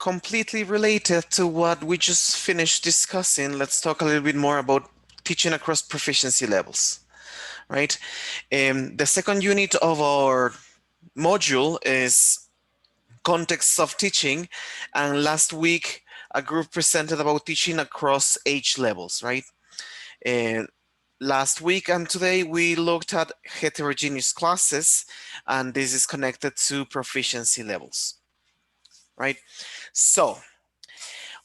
completely related to what we just finished discussing, let's talk a little bit more about teaching across proficiency levels, right? The second unit of our module is contexts of teaching, and last week a group presented about teaching across age levels, right? And last week and today we looked at heterogeneous classes, and this is connected to proficiency levels, right? So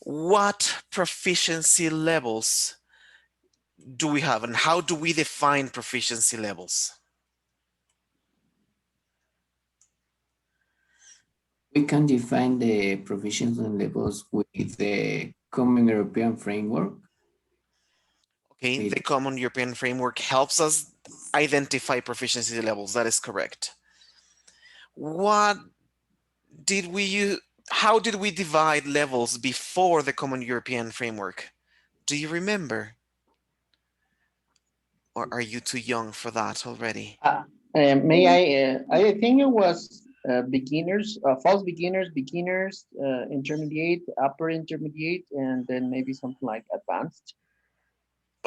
what proficiency levels do we have, and how do we define proficiency levels? We can define the proficiency levels with the Common European Framework. Okay, the Common European Framework helps us identify proficiency levels. That is correct. What did we use? How did we divide levels before the Common European Framework? Do you remember? Or are you too young for that already? May I think it was beginners, false beginners, intermediate, upper intermediate, and then maybe something like advanced.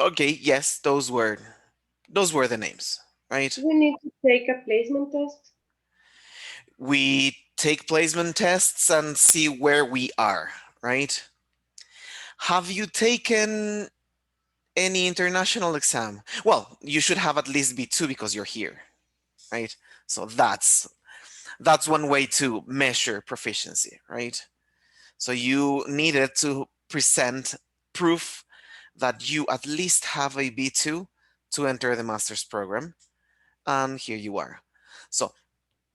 Okay, yes, those were the names, right? We need to take a placement test. We take placement tests and see where we are, right? Have you taken any international exam? Well, you should have at least B2 because you're here, right? So that's one way to measure proficiency, right? So you needed to present proof that you at least have a B2 to enter the master's program, and here you are. So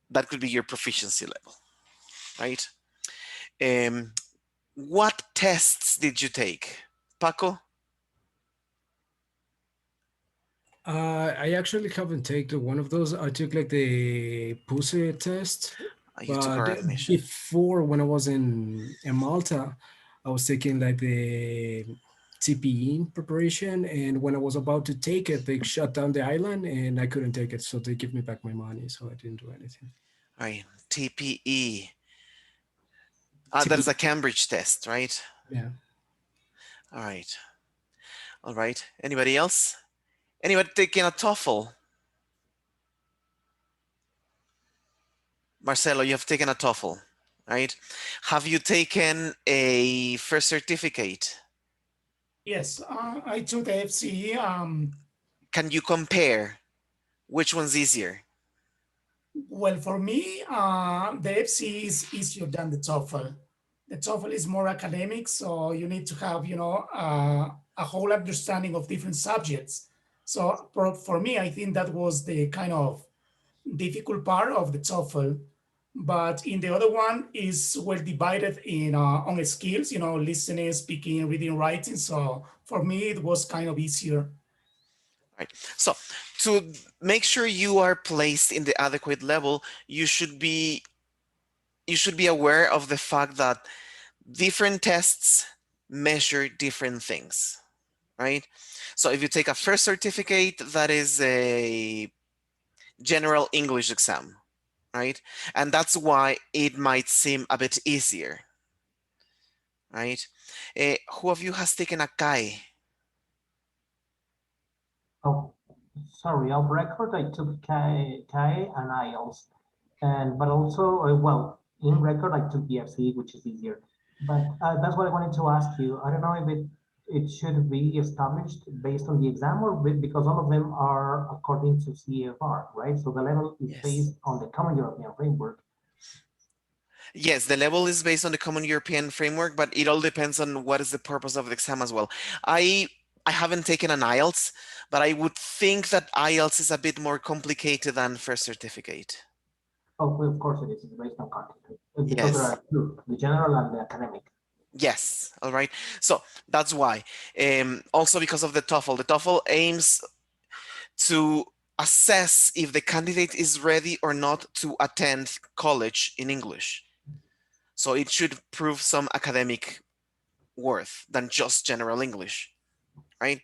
that could be your proficiency level, right? What tests did you take, Paco? I actually haven't taken one of those. I took like the PUSE test. You took our admission. Before, when I was in Malta, I was taking like the TPE preparation, and when I was about to take it, they shut down the island and I couldn't take it, so they give me back my money, so I didn't do anything. All right, TPE. That is a Cambridge test, right? Yeah. All right. All right. Anybody else? Anybody taking a TOEFL? Marcelo, you have taken a TOEFL, right? Have you taken a first certificate? Yes, I took the FCE. Can you compare? Which one's easier? Well, for me, the FCE is easier than the TOEFL. The TOEFL is more academic, so you need to have, a whole understanding of different subjects. So for me, I think that was the kind of difficult part of the TOEFL. But in the other one is well divided in on skills, listening, speaking, reading, writing. So for me, it was kind of easier. Right. So to make sure you are placed in the adequate level, you should be aware of the fact that different tests measure different things, right? So if you take a first certificate, that is a general English exam, right? And that's why it might seem a bit easier, right? Who of you has taken a CAE? Oh, sorry, off record, I took CAE and IELTS. But also, well, in record, I took the FCE, which is easier. But that's what I wanted to ask you. I don't know if it should be established based on the exam or because all of them are according to CFR, right? So the level is based on the Common European Framework. Yes, the level is based on the Common European Framework, but it all depends on what is the purpose of the exam as well. I haven't taken an IELTS, but I would think that IELTS is a bit more complicated than first certificate. Oh, well, of course it is. It's based on content. Because there are two, the general and the academic. Yes, all right. So that's why. Also because of the TOEFL aims to assess if the candidate is ready or not to attend college in English. So it should prove some academic worth than just general English, right?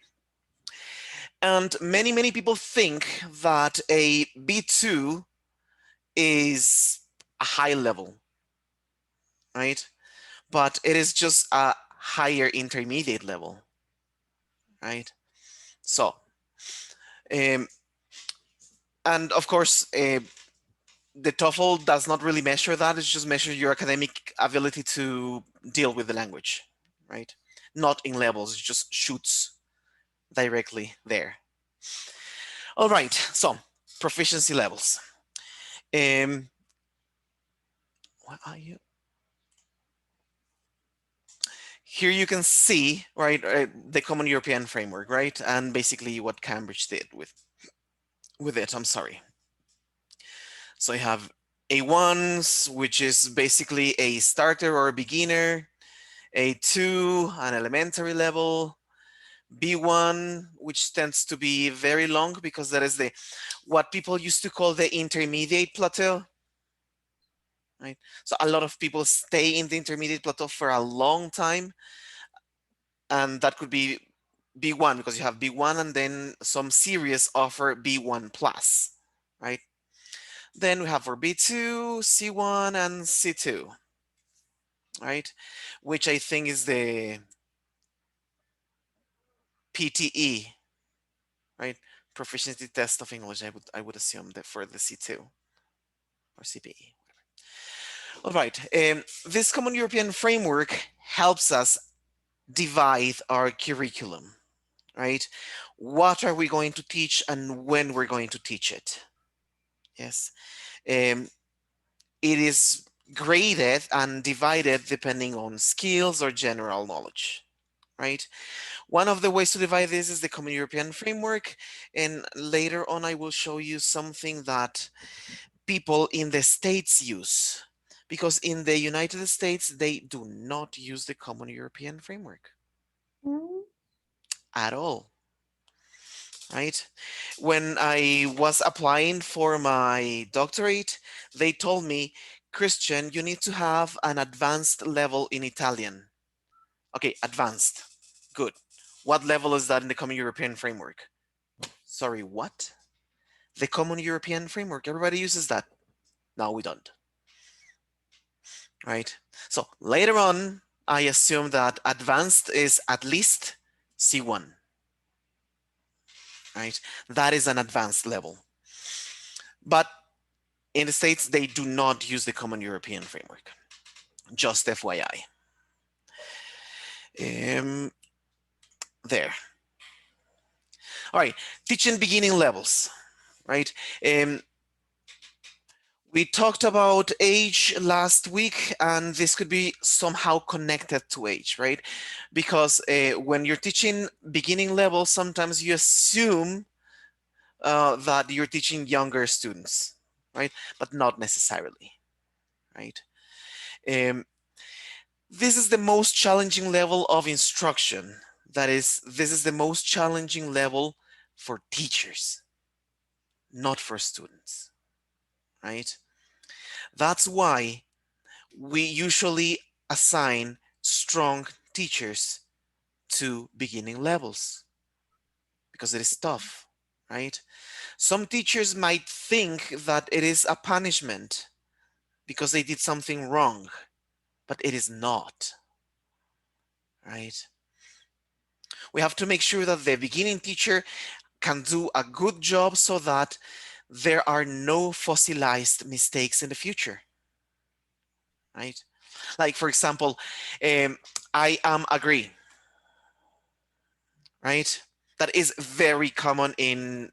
And many people think that a B2 is a high level, right? but it is just a higher intermediate level, right? So, um, and of course, the TOEFL does not really measure that. It just measures your academic ability to deal with the language, right? Not in levels, it just shoots directly there. All right, so proficiency levels. What are you? Here you can see, right, the Common European Framework, right? And basically what Cambridge did with it, I'm sorry. So you have A1s, which is basically a starter or a beginner, A2, an elementary level, B1, which tends to be very long because that is the what people used to call the intermediate plateau. Right? So a lot of people stay in the intermediate plateau for a long time, and that could be B1 because you have B1 and then some series offer B1 plus, right? Then we have for B2, C1, and C2, right? Which I think is the PTE, right? Proficiency test of English. I would assume that for the C2 or CPE. All right. This Common European Framework helps us divide our curriculum, right? What are we going to teach and when we're going to teach it? Yes. It is graded and divided depending on skills or general knowledge, right? One of the ways to divide this is the Common European Framework. And later on, I will show you something that people in the States use. Because in the United States, they do not use the Common European Framework at all, right? When I was applying for my doctorate, they told me, Christian, you need to have an advanced level in Italian. Okay, advanced. Good. What level is that in the Common European Framework? Sorry, what? The Common European Framework. Everybody uses that. No, we don't. Right? So later on, I assume that advanced is at least C1. Right? That is an advanced level. But in the States, they do not use the Common European Framework. Just FYI. There. All right, teaching beginning levels, right? We talked about age last week, and this could be somehow connected to age, right? Because when you're teaching beginning levels, sometimes you assume that you're teaching younger students, right? But not necessarily, right? This is the most challenging level of instruction. That is, this is the most challenging level for teachers, not for students, right? That's why we usually assign strong teachers to beginning levels because it is tough, right? Some teachers might think that it is a punishment because they did something wrong, but it is not, right? We have to make sure that the beginning teacher can do a good job so that there are no fossilized mistakes in the future, right? Like, for example, I am agree, right? That is very common in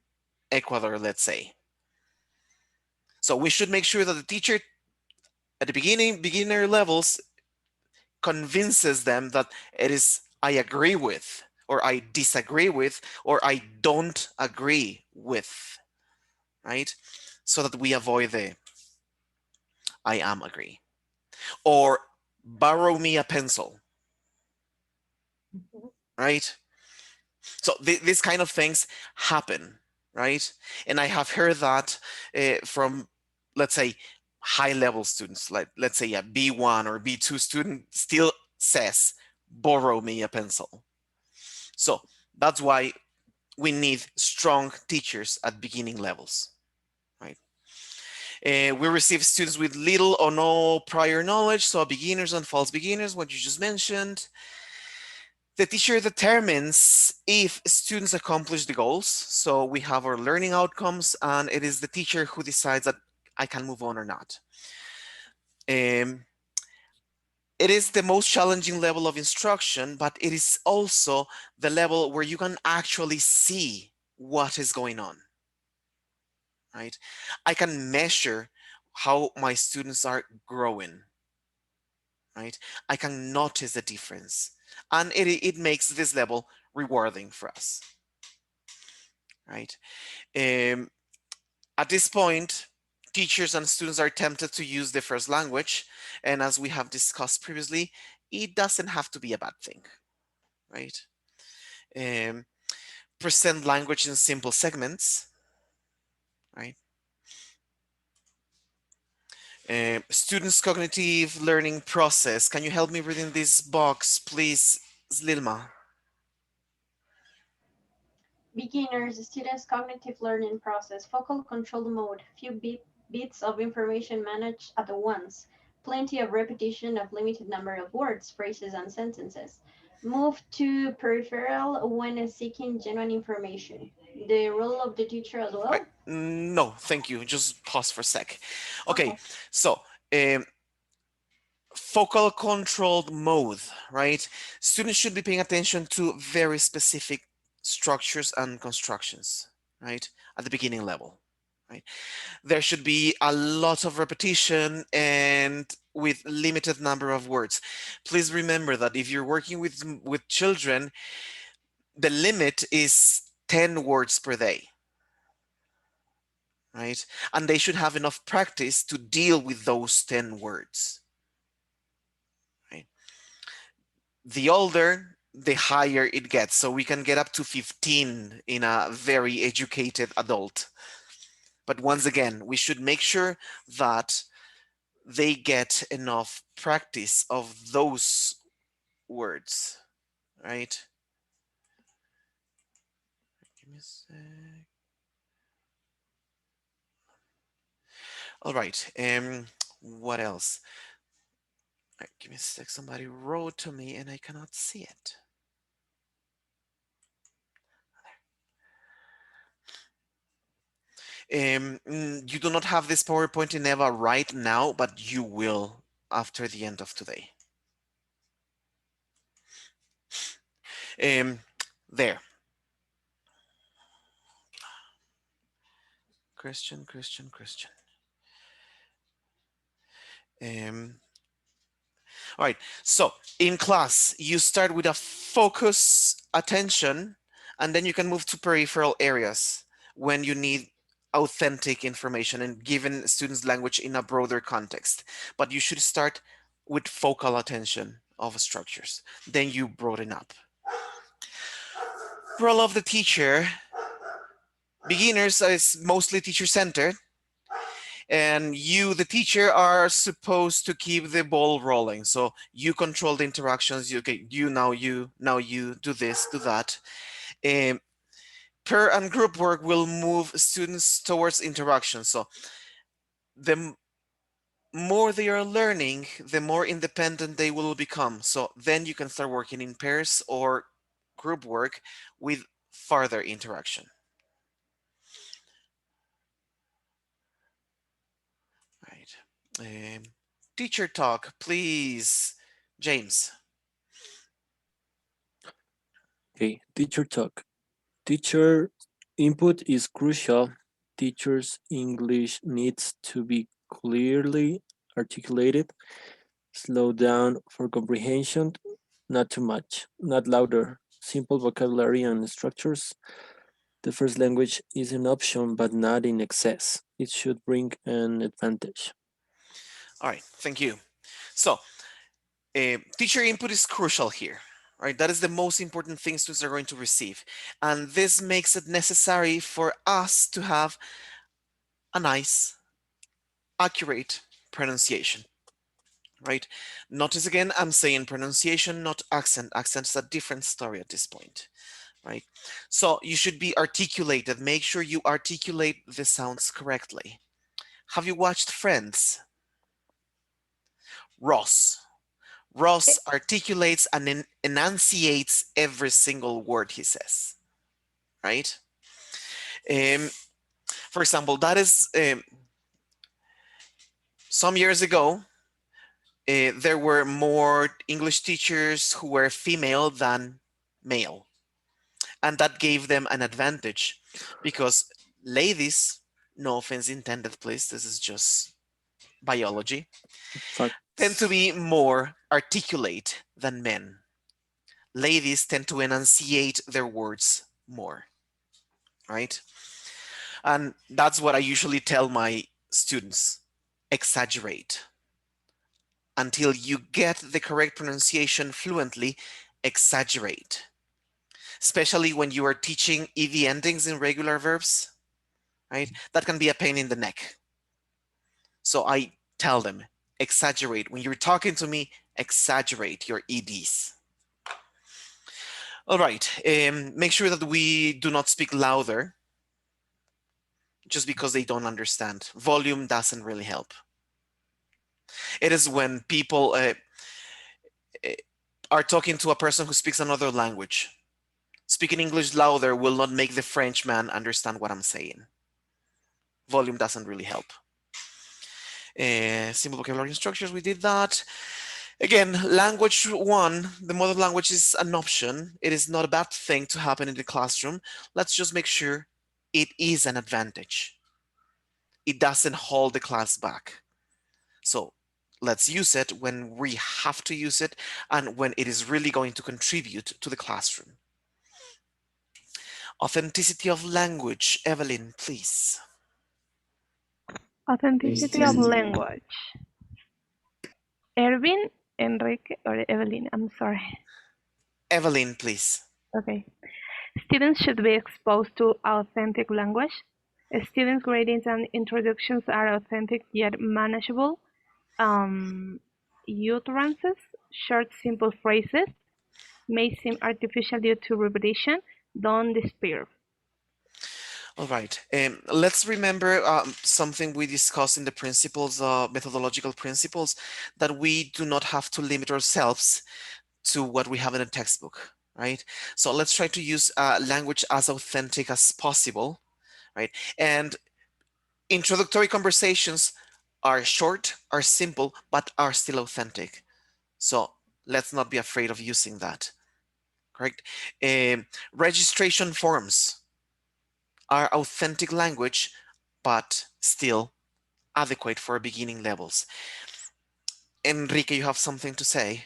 Ecuador, let's say. So we should make sure that the teacher at the beginner levels convinces them that it is I agree with, or I disagree with, or I don't agree with, right? So that we avoid the I am agree. Or borrow me a pencil, right? So these kind of things happen, right? And I have heard that from, let's say, high level students, like let's say a B1 or B2 student still says, borrow me a pencil. So that's why we need strong teachers at beginning levels, right? We receive students with little or no prior knowledge, so beginners and false beginners, what you just mentioned. The teacher determines if students accomplish the goals. So we have our learning outcomes, and it is the teacher who decides that I can move on or not. It is the most challenging level of instruction, but it is also the level where you can actually see what is going on, right? I can measure how my students are growing, right? I can notice the difference, and it makes this level rewarding for us, right? At this point, teachers and students are tempted to use the first language, and as we have discussed previously, it doesn't have to be a bad thing, right? Um, Present language in simple segments, right? Students' cognitive learning process. Can you help me reading this box, please, Slilma? Beginners, students' cognitive learning process, focal control mode, few bits of information managed at once, plenty of repetition of limited number of words, phrases, and sentences. Move to peripheral when seeking genuine information. The role of the teacher as well? Right. No, thank you. Just pause for a sec. Okay, Okay. so focal controlled mode, right? Students should be paying attention to very specific structures and constructions, right? At the beginning level, right? There should be a lot of repetition and with limited number of words. Please remember that if you're working with children, the limit is 10 words per day, right? And they should have enough practice to deal with those 10 words, right? The older, the higher it gets. So we can get up to 15 in a very educated adult. But once again, we should make sure that they get enough practice of those words, right? Give me a sec. All right. What else? Right, give me a sec. Somebody wrote to me and I cannot see it. You do not have this PowerPoint in Eva right now, but you will after the end of today. There. Christian. All right, so in class, you start with a focus attention, and then you can move to peripheral areas when you need authentic information and given students language in a broader context. But you should start with focal attention of structures. Then you broaden up. Role of the teacher. Beginners is mostly teacher-centered. And you, the teacher, are supposed to keep the ball rolling. So you control the interactions. Now you do this, do that. Pair and group work will move students towards interaction. So the more they are learning, the more independent they will become. So then you can start working in pairs or group work with further interaction. Right. Teacher talk, please, James. Okay, teacher talk. Teacher input is crucial. Teachers' English needs to be clearly articulated. Slow down for comprehension, not too much, not louder. Simple vocabulary and structures. The first language is an option, but not in excess. It should bring an advantage. All right, thank you. So, teacher input is crucial here, right? That is the most important thing students are going to receive. And this makes it necessary for us to have a nice, accurate pronunciation, right? Notice again, I'm saying pronunciation, not accent. Accent is a different story at this point, right? So you should be articulated. Make sure you articulate the sounds correctly. Have you watched Friends? Ross. Ross articulates and enunciates every single word he says, right? For example, that is some years ago, there were more English teachers who were female than male. And that gave them an advantage because ladies, no offense intended, please, this is just biology, tend to be more articulate than men. Ladies tend to enunciate their words more, right? And that's what I usually tell my students: exaggerate. Until you get the correct pronunciation fluently, exaggerate. Especially when you are teaching ed endings in regular verbs, right? That can be a pain in the neck. So I tell them, exaggerate. When you're talking to me, exaggerate your eds. All right, make sure that we do not speak louder just because they don't understand. Volume doesn't really help. It is when people are talking to a person who speaks another language. Speaking English louder will not make the Frenchman understand what I'm saying. Volume doesn't really help. Simple vocabulary structures, we did that. Again, language one, the mother language is an option. It is not a bad thing to happen in the classroom. Let's just make sure it is an advantage. It doesn't hold the class back. So let's use it when we have to use it and when it is really going to contribute to the classroom. Authenticity of language. Evelyn, please. Authenticity of language. Erwin, Enrique, or Evelyn? I'm sorry. Evelyn, please. Okay. Students should be exposed to authentic language. Students' greetings and introductions are authentic yet manageable. Utterances, short, simple phrases, may seem artificial due to repetition. Don't despair. All right. Let's remember something we discussed in the principles, methodological principles, that we do not have to limit ourselves to what we have in a textbook, right? So let's try to use language as authentic as possible, right? And introductory conversations are short, are simple, but are still authentic. So let's not be afraid of using that, correct? Registration forms are authentic language, but still adequate for beginning levels. Enrique, you have something to say?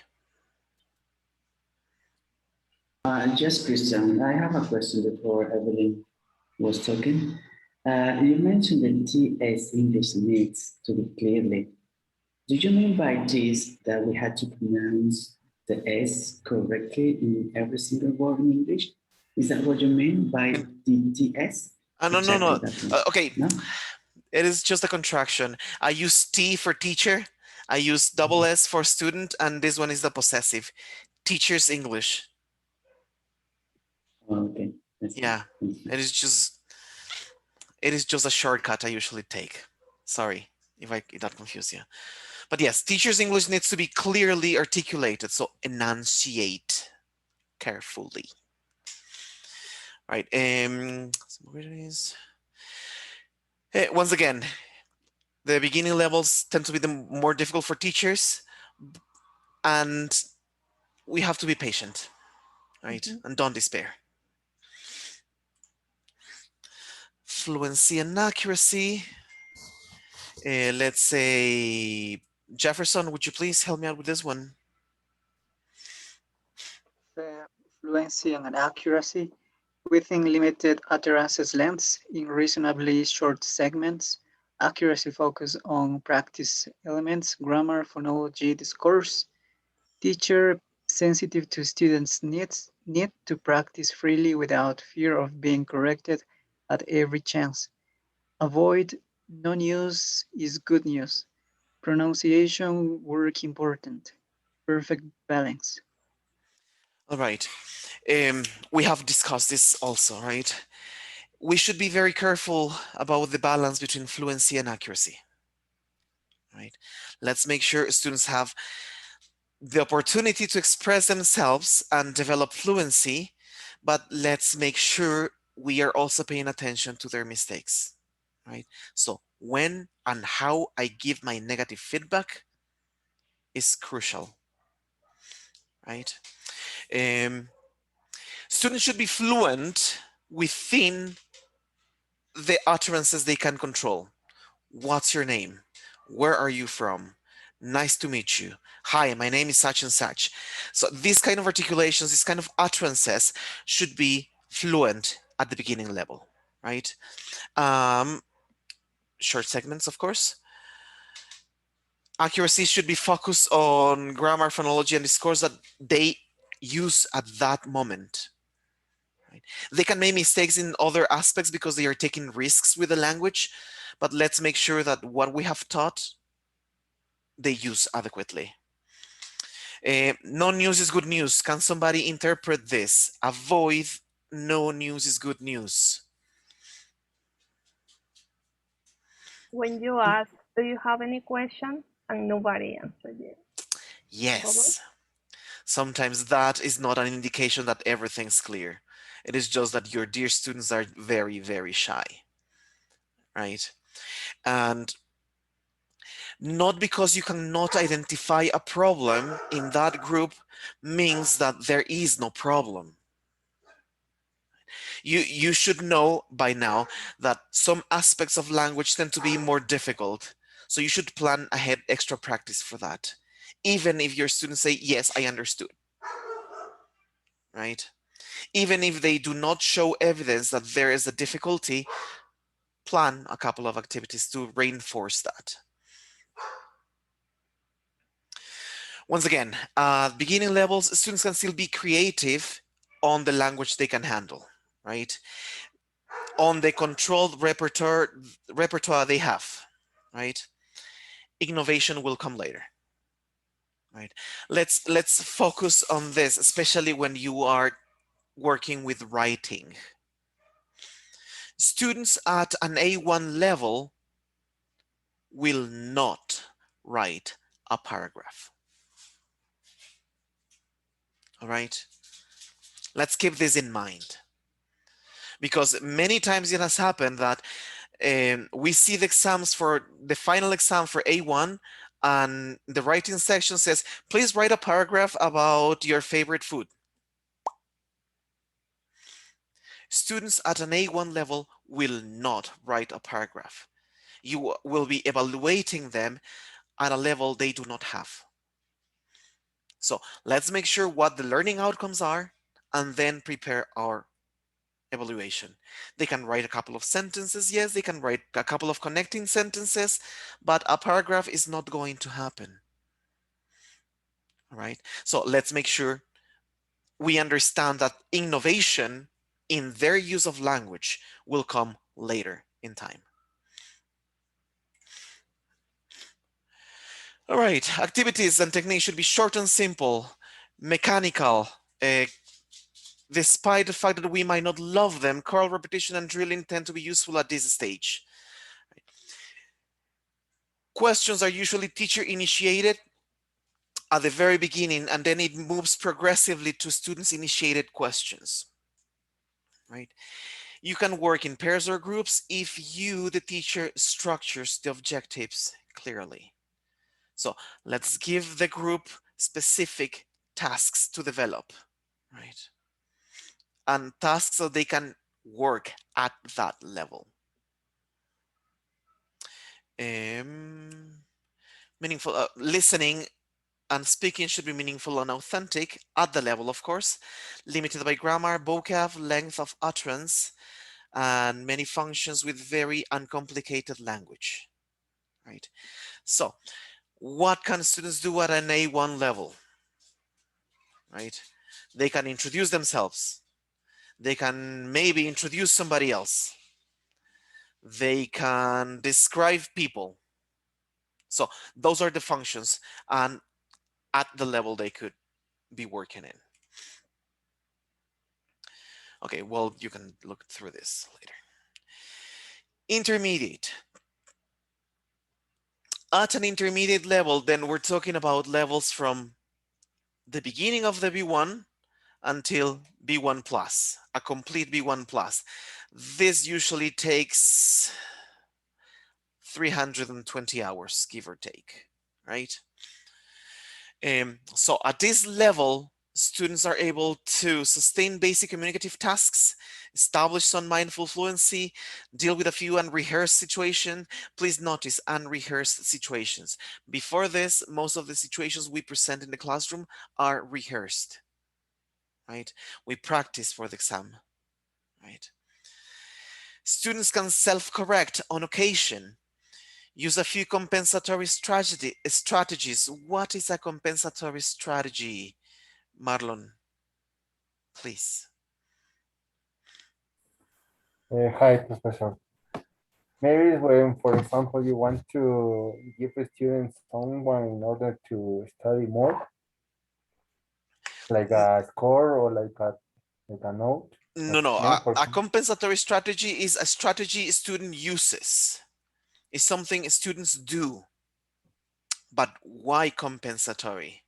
Just Christian, I have a question before Evelyn was talking. You mentioned that TS English needs to be clearly. Do you mean by this that we had to pronounce the S correctly in every single word in English? Is that what you mean by the TS? No. Okay, no? It is just a contraction. I use T for teacher. I use double S for student, and this one is the possessive. Teacher's English. Okay. Yeah, it is just a shortcut I usually take. Sorry if that confused you. But yes, teacher's English needs to be clearly articulated, so enunciate carefully. Right. Once again, the beginning levels tend to be the more difficult for teachers, and we have to be patient, right? And don't despair. Fluency and accuracy. Let's say, Jefferson, would you please help me out with this one? Fluency and accuracy within limited utterances lengths in reasonably short segments. Accuracy focus on practice elements, grammar, phonology, discourse. Teacher sensitive to students' needs need to practice freely without fear of being corrected at every chance. Avoid no-news is good news. Pronunciation work important. Perfect balance. All right. We have discussed this also, right? We should be very careful about the balance between fluency and accuracy. right? Let's make sure students have the opportunity to express themselves and develop fluency, but let's make sure we are also paying attention to their mistakes, right? So when and how I give my negative feedback is crucial, right? Um, Students should be fluent within the utterances they can control. What's your name? Where are you from? Nice to meet you. Hi, my name is such and such. So these kind of articulations, these kind of utterances should be fluent at the beginning level, right? Um, Short segments, of course. Accuracy should be focused on grammar, phonology, and discourse that they use at that moment. Right? They can make mistakes in other aspects because they are taking risks with the language, but let's make sure that what we have taught they use adequately. No news is good news. Can somebody interpret this? Avoid no news is good news. When you ask, do you have any question? And nobody answered you. Bubbles? Yes. Sometimes that is not an indication that everything's clear. It is just that your dear students are very, very shy, right? And not because you cannot identify a problem in that group means that there is no problem. You should know by now that some aspects of language tend to be more difficult. So you should plan ahead extra practice for that. Even if your students say, yes, I understood, right? Even if they do not show evidence that there is a difficulty, plan a couple of activities to reinforce that. Once again, beginning levels, students can still be creative on the language they can handle, right? On the controlled repertoire they have, right? Innovation will come later, right? Let's focus on this, especially when you are working with writing. Students at an A1 level will not write a paragraph. All right? Let's keep this in mind. Because many times it has happened that we see the exams for the final exam for A1 and the writing section says, please write a paragraph about your favorite food. Students at an A1 level will not write a paragraph. You will be evaluating them at a level they do not have. So let's make sure what the learning outcomes are and then prepare our evaluation. They can write a couple of sentences. Yes, they can write a couple of connecting sentences, but a paragraph is not going to happen. All right. So let's make sure we understand that innovation in their use of language will come later in time. All right, activities and techniques should be short and simple, mechanical. Despite the fact that we might not love them, choral repetition and drilling tend to be useful at this stage. Questions are usually teacher initiated at the very beginning, and then it moves progressively to students initiated questions, right? You can work in pairs or groups if you, the teacher, structures the objectives clearly. So let's give the group specific tasks to develop, right? And tasks so they can work at that level. Meaningful listening and speaking should be meaningful and authentic at the level, of course, limited by grammar, vocab, length of utterance, and many functions with very uncomplicated language, right? So what can students do at an A1 level, right? They can introduce themselves. They can maybe introduce somebody else. They can describe people. So those are the functions and at the level they could be working in. Okay, well, you can look through this later. Intermediate. At an intermediate level, then we're talking about levels from the beginning of the B1 until B1 plus, a complete B1 plus. This usually takes 320 hours, give or take, right? So at this level, students are able to sustain basic communicative tasks, establish some mindful fluency, deal with a few unrehearsed situations. Please notice unrehearsed situations. Before this, most of the situations we present in the classroom are rehearsed, right? We practice for the exam, right? Students can self-correct on occasion. Use a few compensatory strategies. What is a compensatory strategy, Marlon? Please. Hi, Professor. Maybe when, for example, you want to give the students someone in order to study more, like a score or like a note. No, no. For A compensatory strategy is a strategy a student uses. It's something students do. But why compensatory?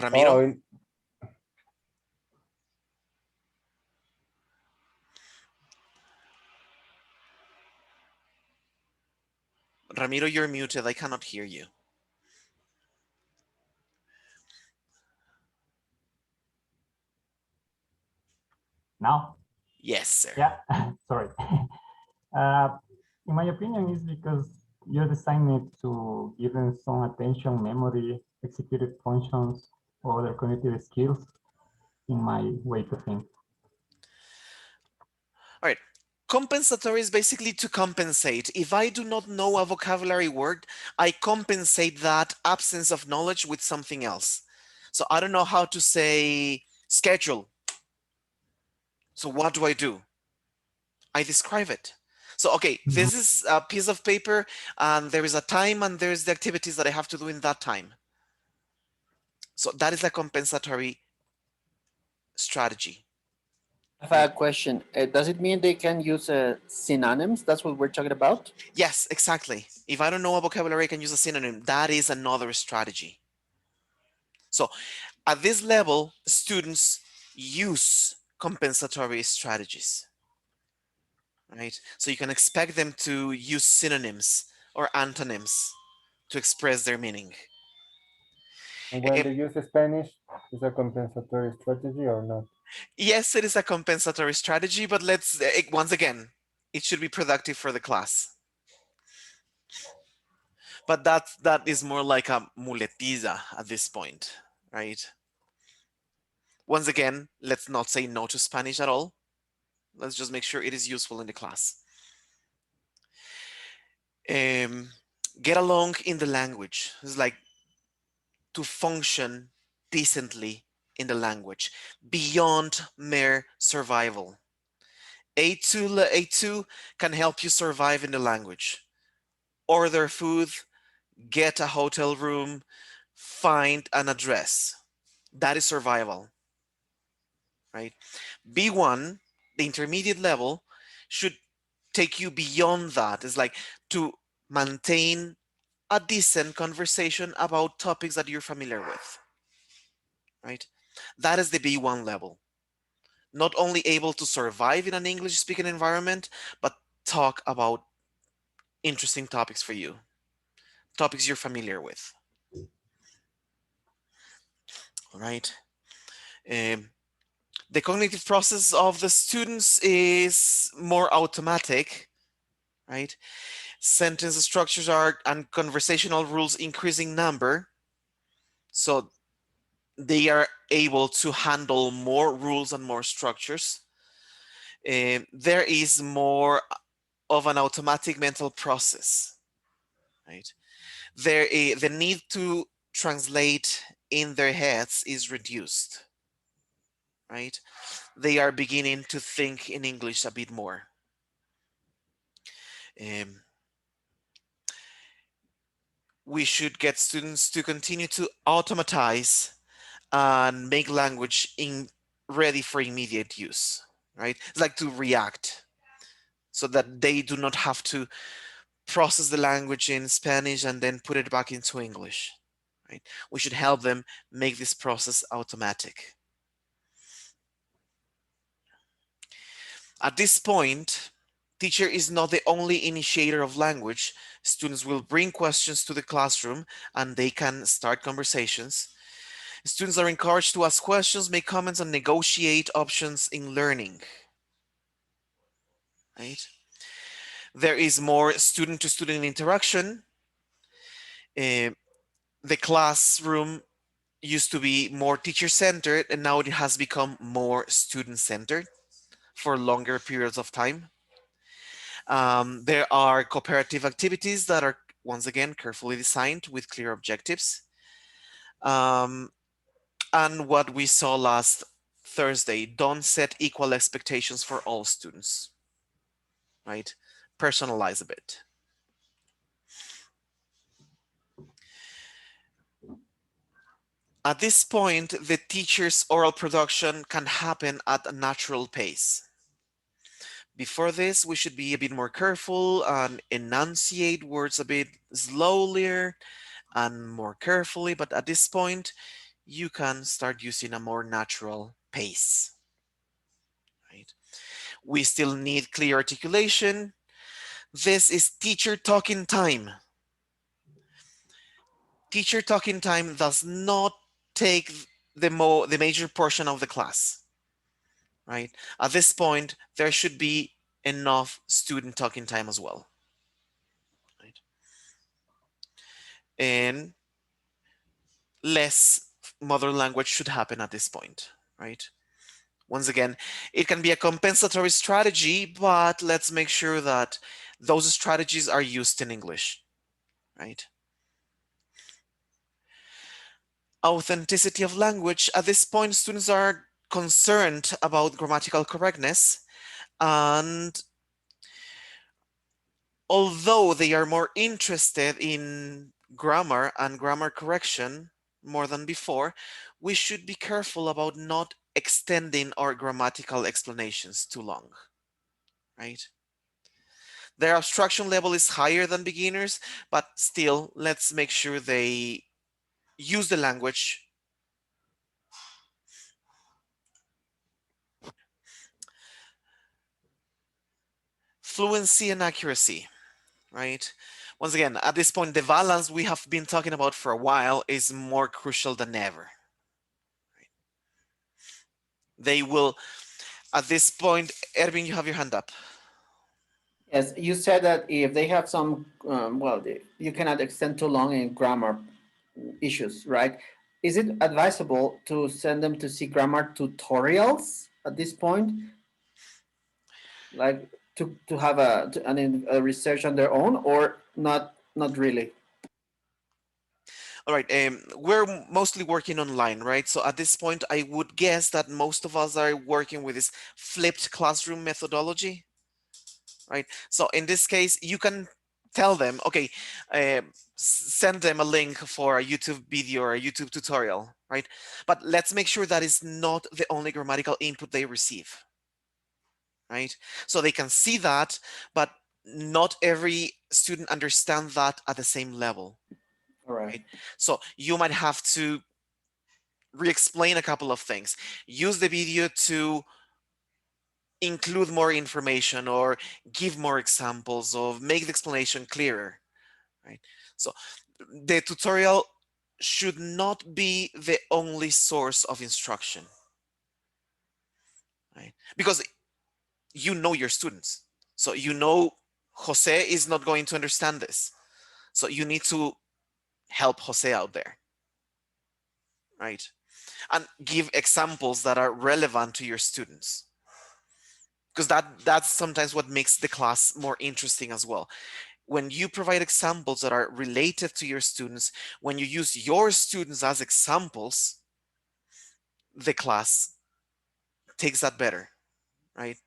Ramiro? Oh, Ramiro, you're muted. I cannot hear you. Now? Yes, sir. Yeah, sorry. In my opinion, is because you're designed to give them some attention, memory, executive functions, or other cognitive skills, in my way to think. All right. Compensatory is basically to compensate. If I do not know a vocabulary word, I compensate that absence of knowledge with something else. So I don't know how to say schedule. So what do? I describe it. So, okay, this is a piece of paper and there is a time and there's the activities that I have to do in that time. So that is a compensatory strategy. I have a question. Does it mean they can use synonyms? That's what we're talking about? Yes, exactly. If I don't know a vocabulary, I can use a synonym. That is another strategy. So at this level, students use compensatory strategies, right? So you can expect them to use synonyms or antonyms to express their meaning. And when they use Spanish, is a compensatory strategy or not? Yes, it is a compensatory strategy, but let's, once again, it should be productive for the class. But that is more like a muletiza at this point, right? Once again, let's not say no to Spanish at all. Let's just make sure it is useful in the class. Get along in the language. It's like to function decently in the language beyond mere survival. A2 can help you survive in the language. Order food, get a hotel room, find an address. That is survival, right? B1, the intermediate level, should take you beyond that. It's like to maintain a decent conversation about topics that you're familiar with, right? That is the B1 level. Not only able to survive in an English speaking environment, but talk about interesting topics for you, topics you're familiar with. All right. The cognitive process of the students is more automatic, right? Sentence structures are and conversational rules increasing number. So they are able to handle more rules and more structures. There is more of an automatic mental process, right? The need to translate in their heads is reduced, right? They are beginning to think in English a bit more. We should get students to continue to automatize and make language ready for immediate use, right? It's like to react so that they do not have to process the language in Spanish and then put it back into English, right? We should help them make this process automatic. At this point, teacher is not the only initiator of language. Students will bring questions to the classroom and they can start conversations. Students are encouraged to ask questions, make comments, and negotiate options in learning. Right? There is more student-to-student interaction. The classroom used to be more teacher-centered, and now it has become more student-centered for longer periods of time. There are cooperative activities that are, once again, carefully designed with clear objectives. And what we saw last Thursday, don't set equal expectations for all students, right? Personalize a bit. At this point, the teacher's oral production can happen at a natural pace. Before this, we should be a bit more careful and enunciate words a bit slowly and more carefully, but at this point, you can start using a more natural pace. Right? We still need clear articulation. This is teacher talking time. Teacher talking time does not take the major portion of the class. Right? At this point, there should be enough student talking time as well. Right? And less mother language should happen at this point, right? Once again, it can be a compensatory strategy, but let's make sure that those strategies are used in English, right? Authenticity of language. At this point, students are concerned about grammatical correctness, and although they are more interested in grammar and grammar correction more than before, we should be careful about not extending our grammatical explanations too long, right? Their abstraction level is higher than beginners, but still, let's make sure they use the language. Fluency and accuracy, right? Once again, at this point, the balance we have been talking about for a while is more crucial than ever. They will, at this point, Erwin, you have your hand up. Yes, you said that if they have some, you cannot extend too long in grammar issues, right? Is it advisable to send them to see grammar tutorials at this point? Like to have a research on their own, or not really? All right, we're mostly working online, right? So at this point, I would guess that most of us are working with this flipped classroom methodology, right? So in this case, you can tell them, okay, send them a link for a YouTube video or a YouTube tutorial, right? But let's make sure that is not the only grammatical input they receive, right? So they can see that, but not every student understands that at the same level. All right. So you might have to re-explain a couple of things. Use the video to include more information or give more examples or make the explanation clearer, right? So the tutorial should not be the only source of instruction, right? Because you know your students. So you know Jose is not going to understand this. So you need to help Jose out there, right? And give examples that are relevant to your students. Because that's sometimes what makes the class more interesting as well. When you provide examples that are related to your students, when you use your students as examples, the class takes that better, right?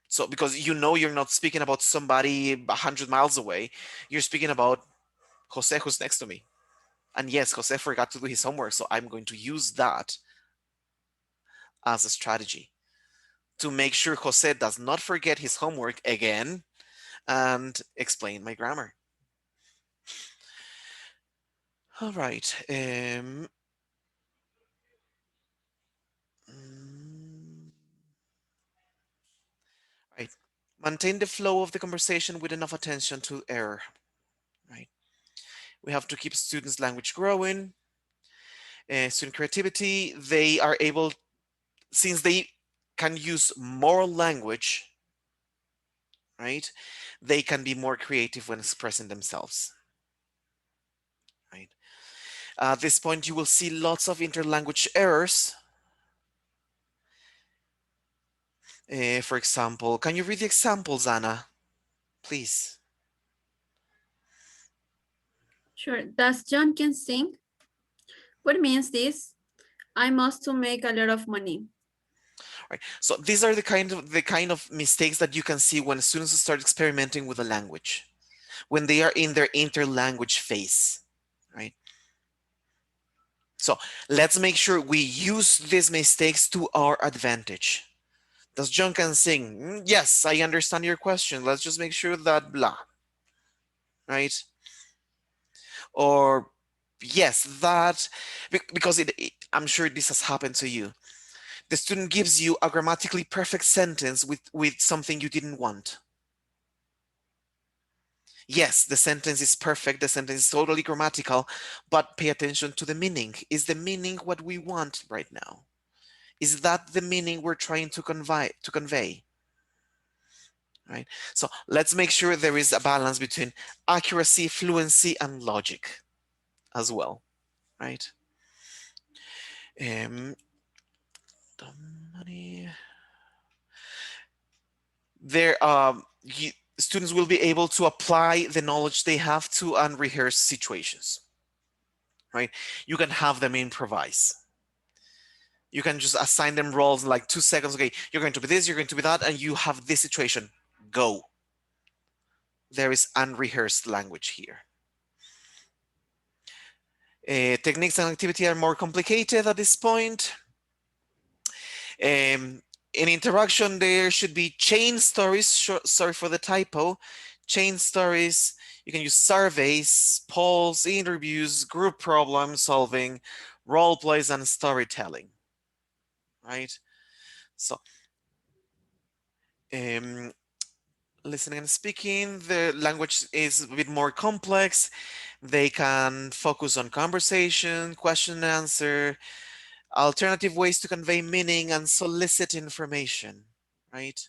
So because you know you're not speaking about somebody 100 miles away, you're speaking about Jose who's next to me. And yes, Jose forgot to do his homework, so I'm going to use that as a strategy to make sure Jose does not forget his homework again and explain my grammar. All right. Right. Maintain the flow of the conversation with enough attention to error. Right. We have to keep students' language growing. Student creativity, they are able, since they can use more language, right, they can be more creative when expressing themselves. Right. At this point, you will see lots of interlanguage errors. For example, can you read the examples, Anna, please? Sure. Does John can sing? What means this? I must to make a lot of money. Right. So these are the kind of mistakes that you can see when students start experimenting with a language, when they are in their interlanguage phase, right? So let's make sure we use these mistakes to our advantage. Does John can sing? Yes, I understand your question. Let's just make sure that blah, right? Or yes, that, because I'm sure this has happened to you. The student gives you a grammatically perfect sentence with something you didn't want. Yes, the sentence is perfect, the sentence is totally grammatical, but pay attention to the meaning. Is the meaning what we want right now? Is that the meaning we're trying to convey? Right? So let's make sure there is a balance between accuracy, fluency, and logic as well, right? There, students will be able to apply the knowledge they have to unrehearsed situations, right? You can have them improvise. You can just assign them roles in like 2 seconds. Okay, you're going to be this, you're going to be that, and you have this situation. Go. There is unrehearsed language here. Techniques and activity are more complicated at this point. In interaction, there should be chain stories. Sorry for the typo. Chain stories. You can use surveys, polls, interviews, group problem solving, role plays, and storytelling. Right? So, listening and speaking, the language is a bit more complex. They can focus on conversation, question and answer, alternative ways to convey meaning, and solicit information, right?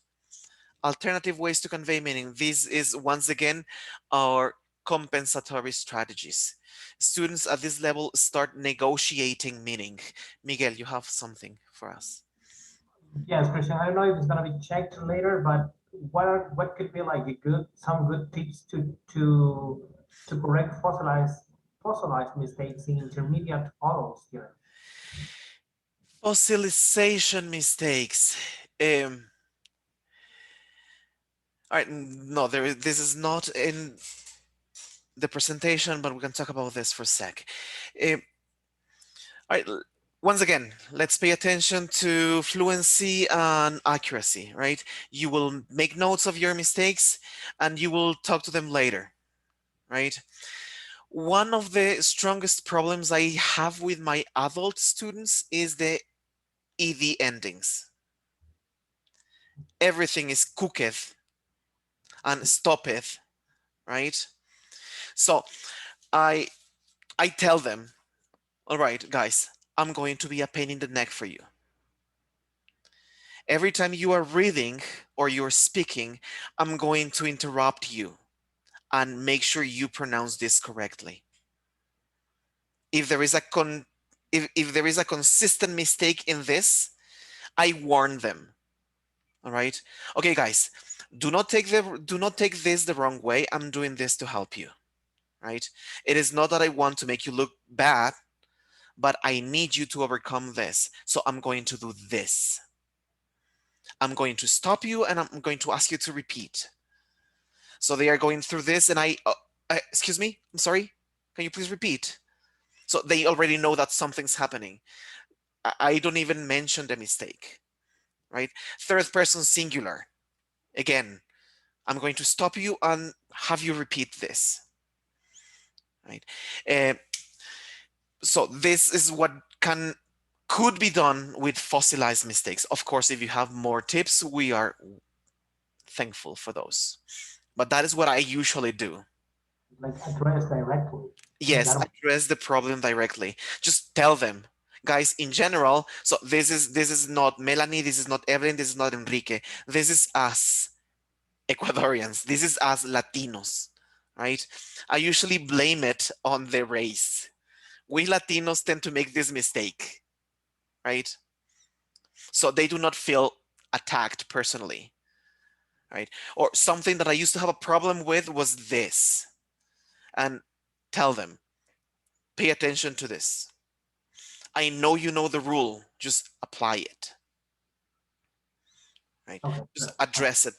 Alternative ways to convey meaning. This is once again our compensatory strategies. Students at this level start negotiating meaning. Miguel, you have something for us. Yes, Christian. I don't know if it's gonna be checked later, but what could be like some good tips to correct fossilized mistakes in intermediate orals here? Fossilization mistakes. All right, no, this is not in the presentation, but we can talk about this for a sec. All right, once again, let's pay attention to fluency and accuracy, right? You will make notes of your mistakes and you will talk to them later, right? One of the strongest problems I have with my adult students is the ed endings. Everything is cooketh and stoppeth, right? So I tell them, all right, guys, I'm going to be a pain in the neck for you. Every time you are reading or you're speaking, I'm going to interrupt you and make sure you pronounce this correctly. If there is if there is a consistent mistake in this, I warn them. All right. Okay, guys, do not take this the wrong way. I'm doing this to help you. Right? It is not that I want to make you look bad, but I need you to overcome this. So I'm going to do this. I'm going to stop you and I'm going to ask you to repeat. So they are going through this and excuse me, I'm sorry. Can you please repeat? So they already know that something's happening. I don't even mention the mistake, right? Third person singular. Again, I'm going to stop you and have you repeat this. Right? So this is what could be done with fossilized mistakes. Of course, if you have more tips, we are thankful for those. But that is what I usually do. Like address directly. Yes, address the problem directly. Just tell them, guys, in general. So this is not Melanie, this is not Evelyn, this is not Enrique. This is us Ecuadorians. This is us Latinos, right? I usually blame it on the race. We Latinos tend to make this mistake, right? So they do not feel attacked personally, right? Or something that I used to have a problem with was this. And tell them, pay attention to this. I know you know the rule, just apply it. Right? Okay. Just address it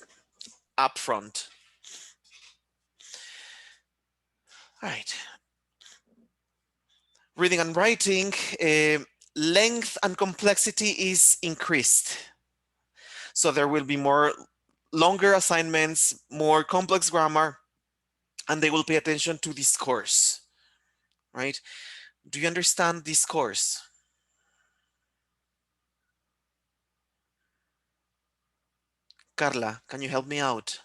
up front. All right. Reading and writing, length and complexity is increased. So there will be more longer assignments, more complex grammar, and they will pay attention to discourse, right? Do you understand discourse? Carla, can you help me out?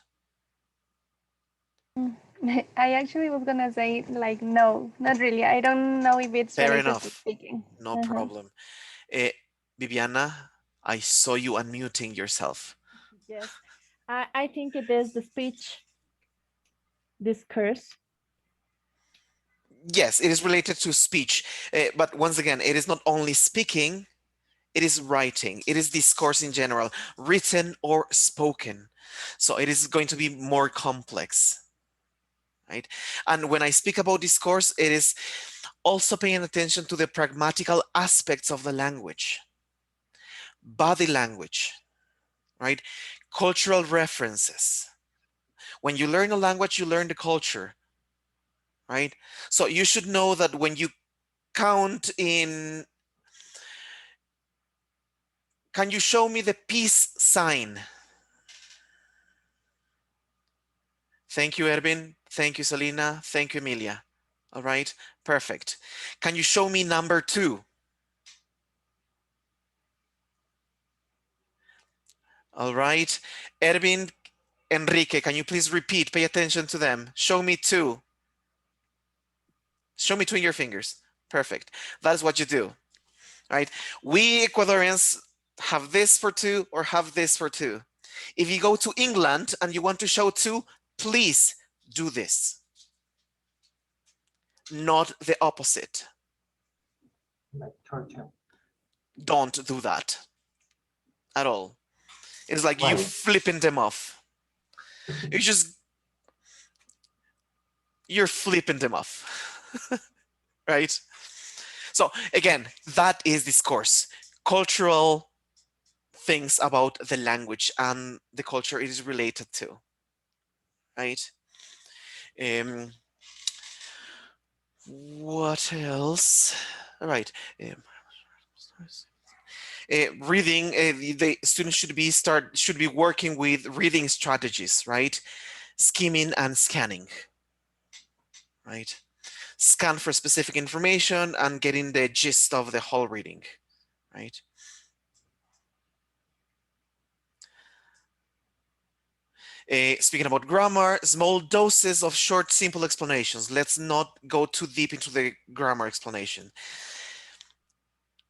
I actually was gonna say like no, not really. I don't know if it's Fair related enough. to speaking. No problem. Viviana, I saw you unmuting yourself. Yes, I think it is the speech discourse. Yes, it is related to speech. But once again, it is not only speaking, it is writing. It is discourse in general, written or spoken. So it is going to be more complex. Right? And when I speak about discourse, it is also paying attention to the pragmatical aspects of the language, body language, right? Cultural references. When you learn a language, you learn the culture, right? So you should know that when you count in, can you show me the peace sign? Thank you, Erwin. Thank you, Selena. Thank you, Emilia. All right, perfect. Can you show me number 2? All right, Erwin, Enrique, can you please repeat? Pay attention to them. Show me 2. Show me 2 in your fingers. Perfect. That is what you do. All right. We Ecuadorians have this for 2 or have this for 2. If you go to England and you want to show 2, please do this. Not the opposite. Like Churchill. Don't do that at all. It's like you flipping them off. You're flipping them off. Right? So again, that is discourse. Cultural things about the language and the culture it is related to. Right? What else? All right. Reading, the students should be working with reading strategies, right? Skimming and scanning, right? Scan for specific information and getting the gist of the whole reading, right? Speaking about grammar, small doses of short, simple explanations. Let's not go too deep into the grammar explanation.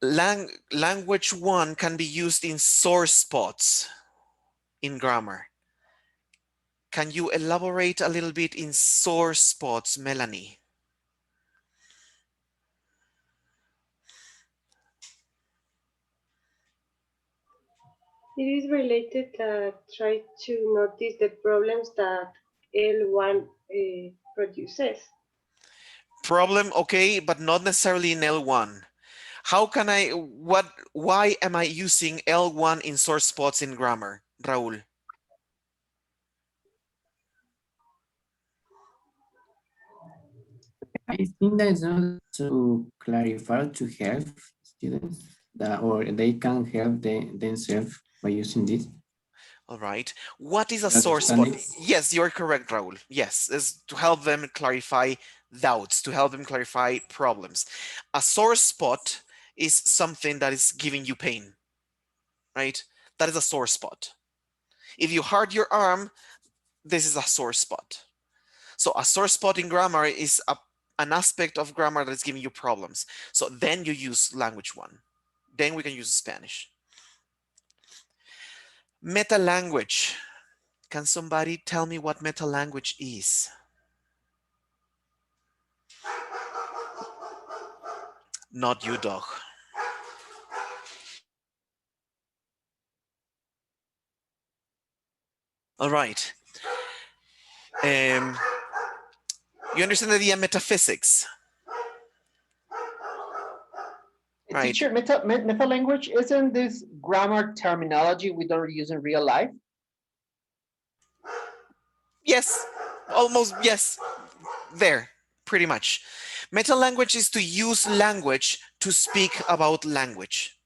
Language 1 can be used in sore spots in grammar. Can you elaborate a little bit in sore spots, Melanie? It is related that try to notice the problems that L1 produces. Problem, okay, but not necessarily in L1. How can why am I using L1 in sore spots in grammar, Raul? I think that is not to clarify to help students that or they can help themselves by using this. All right. What is a The sore spot? understanding. Yes, you're correct, Raul. Yes, is to help them clarify doubts, to help them clarify problems. A sore spot is something that is giving you pain, right? That is a sore spot. If you hurt your arm, this is a sore spot. So a sore spot in grammar is an aspect of grammar that is giving you problems. So then you use language one. Then we can use Spanish. Meta language. Can somebody tell me what meta language is? Not you, dog. All right. You understand the idea of metaphysics? Right. Teacher, meta language, isn't this grammar terminology we don't use in real life? Yes, almost, yes. There, pretty much. Meta language is to use language to speak about language.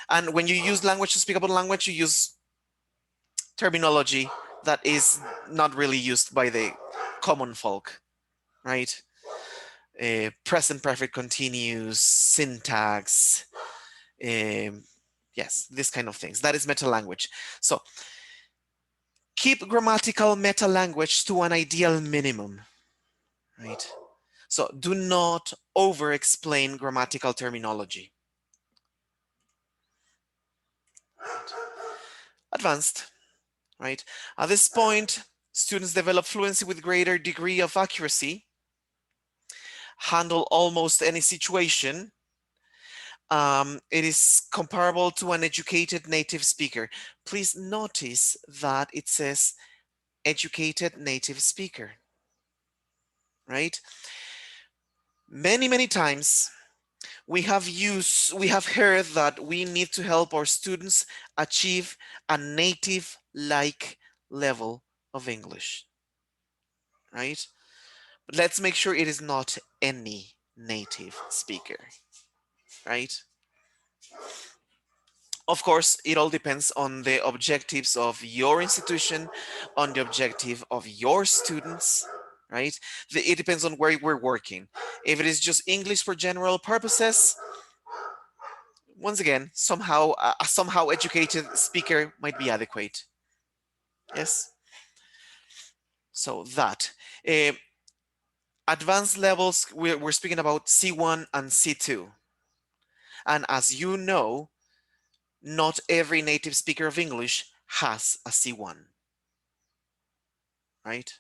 And when you use language to speak about language, you use terminology that is not really used by the common folk, right? Present perfect continuous, syntax, yes, this kind of things. That is meta language. So keep grammatical meta language to an ideal minimum, right? So do not over explain grammatical terminology. Advanced, right? At this point, students develop fluency with greater degree of accuracy, handle almost any situation. It is comparable to an educated native speaker. Please notice that it says educated native speaker, right? Many times we have heard that we need to help our students achieve a native-like level of English, right? But let's make sure it is not any native speaker, right? Of course, it all depends on the objectives of your institution, on the objective of your students, right? It depends on where we're working. If it is just English for general purposes, once again, somehow a somehow educated speaker might be adequate. Yes. So that advanced levels, we're speaking about C1 and C2. And as you know, not every native speaker of English has a C1, right?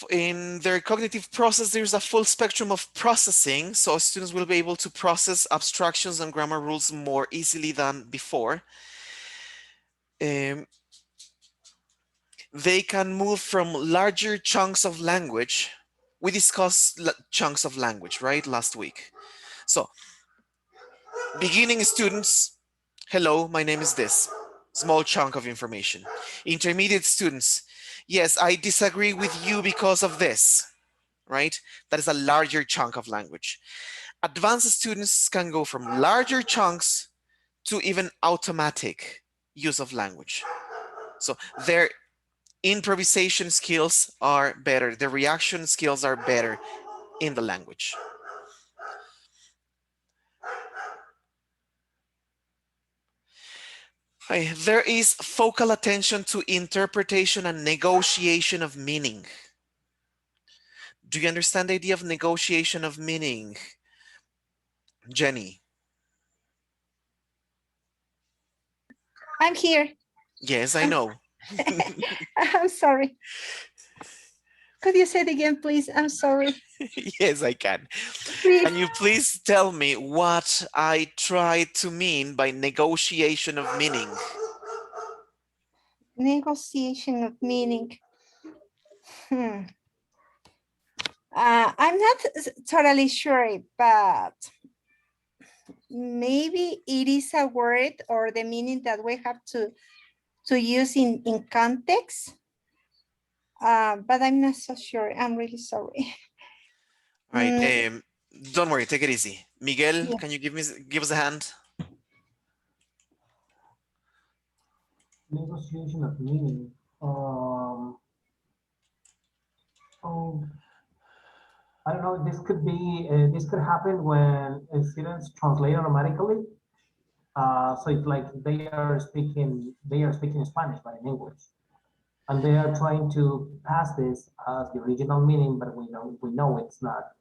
In their cognitive process, there's a full spectrum of processing, so students will be able to process abstractions and grammar rules more easily than before. They can move from larger chunks of language. We discussed chunks of language, right, last week. So, beginning students, hello, my name is this. Small chunk of information. Intermediate students, yes, I disagree with you because of this. Right? That is a larger chunk of language. Advanced students can go from larger chunks to even automatic use of language. So their improvisation skills are better, their reaction skills are better in the language. There is focal attention to interpretation and negotiation of meaning. Do you understand the idea of negotiation of meaning, Jenny? I'm here. Yes, I know. I'm sorry. Could you say it again, please? I'm sorry. Yes, I can. Please. Can you please tell me what I tried to mean by negotiation of meaning? Negotiation of meaning. I'm not totally sure, but maybe it is a word or the meaning that we have to use in context. But I'm not so sure. I'm really sorry. Right. Don't worry, take it easy. Miguel, Yeah. can you give us a hand? Negotiation of meaning. Oh, I don't know. This could be. This could happen when students translate automatically. So it's like they are speaking Spanish, but in English, and they are trying to pass this as the original meaning, but we know it's not.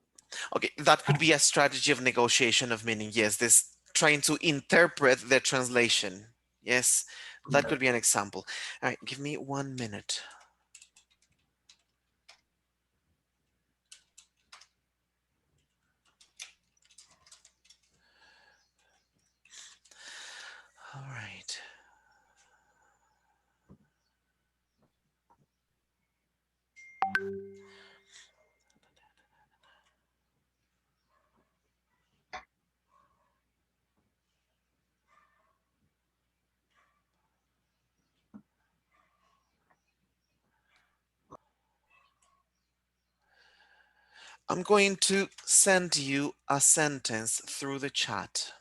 Okay, that could be a strategy of negotiation of meaning. Yes, this trying to interpret the translation. Yes, that could be an example. All right, give me 1 minute. All right. I'm going to send you a sentence through the chat.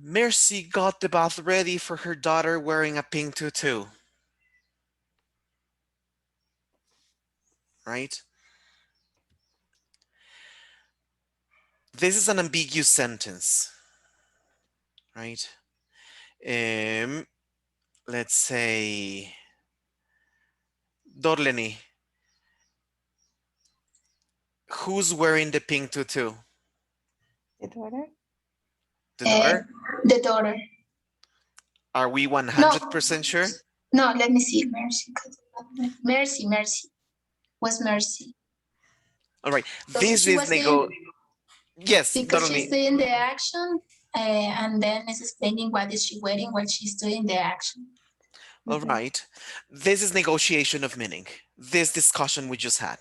Mercy got the bath ready for her daughter wearing a pink tutu. Right? This is an ambiguous sentence. Right? Let's say, Dorleni, who's wearing the pink tutu? The daughter? The daughter? The daughter. Are we 100% sure? No, let me see. Mercy. Was Mercy. All right. So This she is was doing, Yes, because she's Dorleni. doing the action, and then it's explaining what is she wearing while she's doing the action. All right. This is negotiation of meaning. This discussion we just had.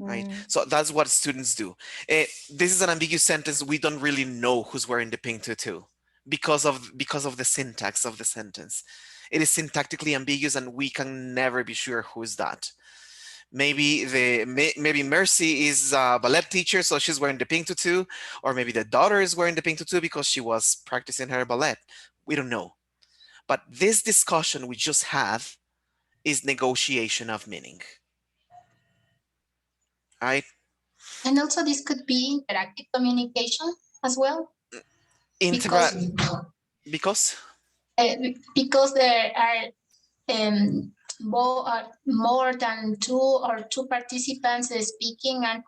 Right? So that's what students do. This is an ambiguous sentence. We don't really know who's wearing the pink tutu because of the syntax of the sentence. It is syntactically ambiguous and we can never be sure who's that. Maybe maybe Mercy is a ballet teacher, so she's wearing the pink tutu, or maybe the daughter is wearing the pink tutu because she was practicing her ballet. We don't know. But this discussion we just had is negotiation of meaning. Right? And also this could be interactive communication as well. Because because there are more than two participants speaking and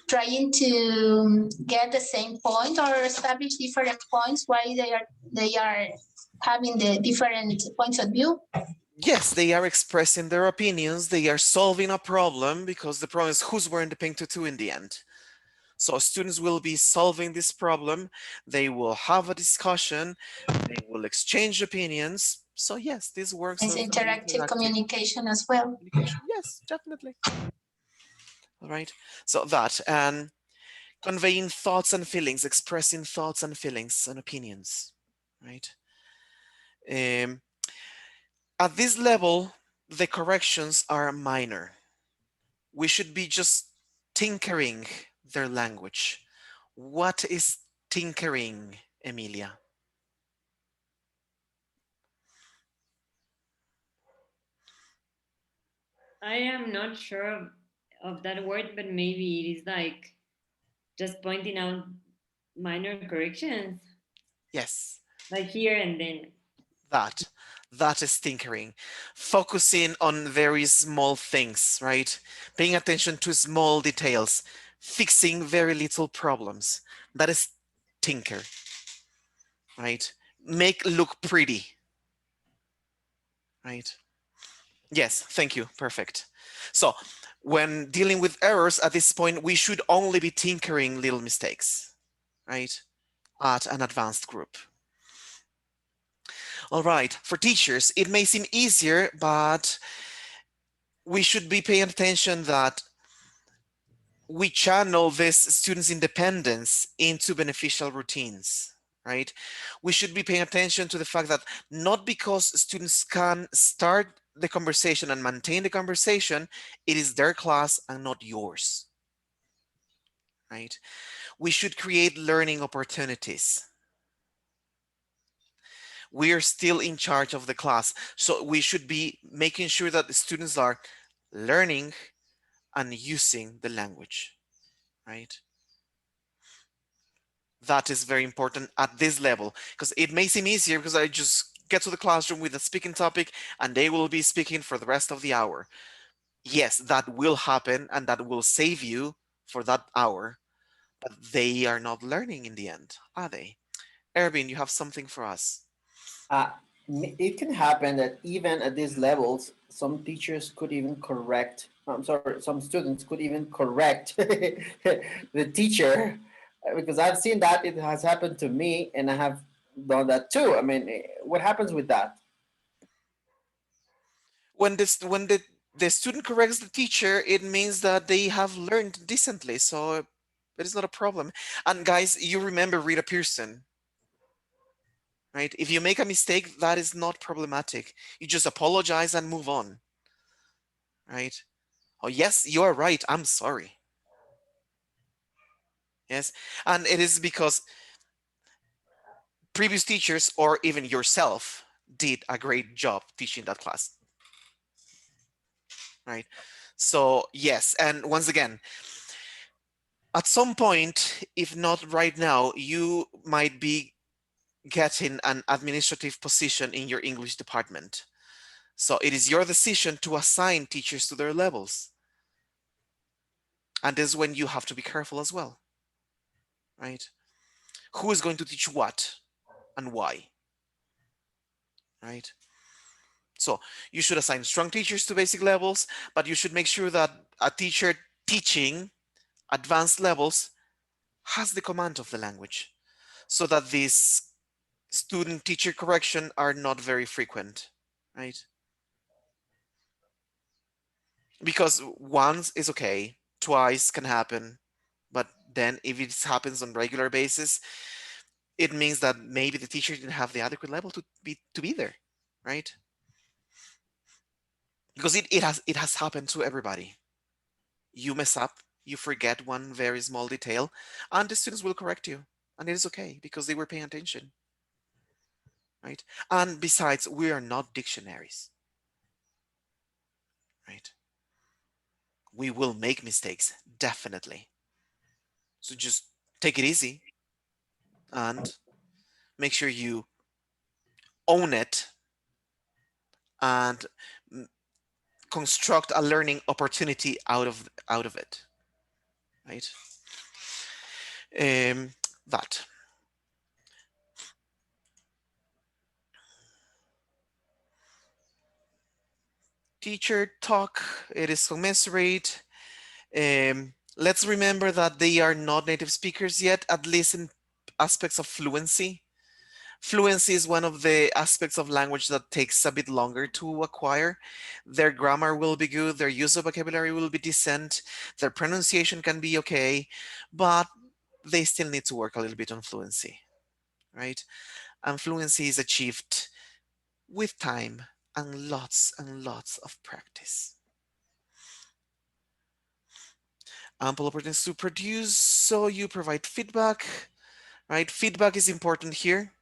trying to get the same point or establish different points why they are having the different points of view. Yes, they are expressing their opinions. They are solving a problem because the problem is who's wearing the pink tutu in the end. So students will be solving this problem. They will have a discussion. They will exchange opinions. So yes, this works. It's interactive communication as well. Yes, definitely. All right. So that and conveying thoughts and feelings, expressing thoughts and feelings and opinions. Right. At this level, the corrections are minor. We should be just tinkering their language. What is tinkering, Emilia? I am not sure of that word, but maybe it is like just pointing out minor corrections. Yes. Like here and then. That is tinkering. Focusing on very small things, right? Paying attention to small details, fixing very little problems. That is tinker, right? Make look pretty, right? Yes, thank you, perfect. So when dealing with errors at this point, we should only be tinkering little mistakes, right? At an advanced group. All right, for teachers, it may seem easier, but we should be paying attention that we channel this students' independence into beneficial routines, right? We should be paying attention to the fact that not because students can start the conversation and maintain the conversation, it is their class and not yours, right? We should create learning opportunities. We are still in charge of the class, so we should be making sure that the students are learning and using the language, right? That is very important at this level, because it may seem easier because I just get to the classroom with a speaking topic and they will be speaking for the rest of the hour. Yes, that will happen and that will save you for that hour, but they are not learning in the end, are they? Erwin, you have something for us. Uh, it can happen that even at these levels, some teachers could even correct, I'm sorry, some students could even correct the teacher, because I've seen that it has happened to me and I have done that too. I mean, what happens with that? When the student corrects the teacher, it means that they have learned decently, so it is not a problem. And guys, you remember Rita Pearson, right? If you make a mistake, that is not problematic. You just apologize and move on, right? Oh, yes, you are right. I'm sorry. Yes. And it is because previous teachers or even yourself did a great job teaching that class, right? So, yes. And once again, at some point, if not right now, you might be getting an administrative position in your English department. So it is your decision to assign teachers to their levels. And this is when you have to be careful as well, right? Who is going to teach what and why, right? So you should assign strong teachers to basic levels, but you should make sure that a teacher teaching advanced levels has the command of the language so that these student teacher correction are not very frequent, right? Because once is okay, twice can happen, but then if it happens on regular basis, it means that maybe the teacher didn't have the adequate level to be there, right? Because it has happened to everybody. You mess up, you forget one very small detail, and the students will correct you, and it is okay because they were paying attention, right? And besides, we are not dictionaries, right? We will make mistakes, definitely. So just take it easy and make sure you own it and construct a learning opportunity out of it, right? That. Teacher talk, it is commensurate. Let's remember that they are not native speakers yet, at least in aspects of fluency. Fluency is one of the aspects of language that takes a bit longer to acquire. Their grammar will be good, their use of vocabulary will be decent, their pronunciation can be okay, but they still need to work a little bit on fluency, right? And fluency is achieved with time and lots of practice. Ample opportunities to produce, so you provide feedback, right? Feedback is important here.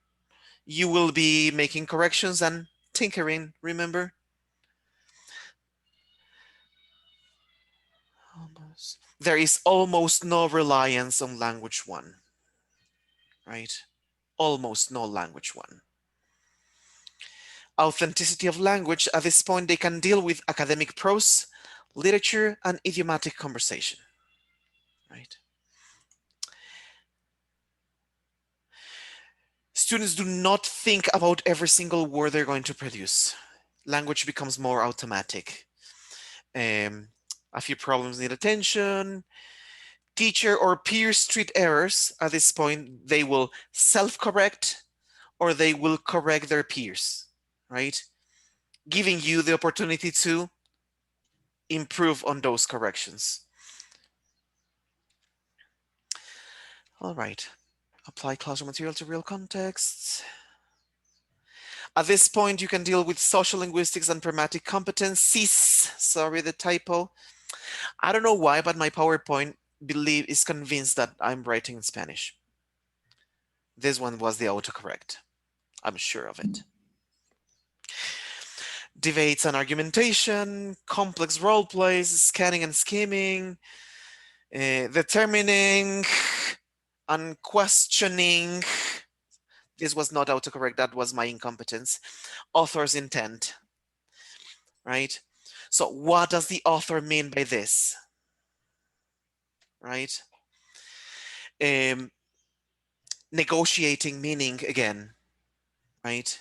You will be making corrections and tinkering, remember? There is almost no reliance on language one, right? Almost no language one. Authenticity of language, at this point, they can deal with academic prose, literature, and idiomatic conversation, right? Students do not think about every single word they're going to produce. Language becomes more automatic. A few problems need attention. Teacher or peers treat errors. At this point, they will self-correct or they will correct their peers, right? Giving you the opportunity to improve on those corrections. All right. Apply classroom material to real contexts. At this point, you can deal with social linguistics and pragmatic competencies. Sorry, the typo. I don't know why, but my PowerPoint is convinced that I'm writing in Spanish. This one was the autocorrect. I'm sure of it. Debates and argumentation, complex role plays, scanning and skimming, determining and questioning. This was not autocorrect, that was my incompetence. Author's intent, right? So what does the author mean by this, right? Negotiating meaning again, right?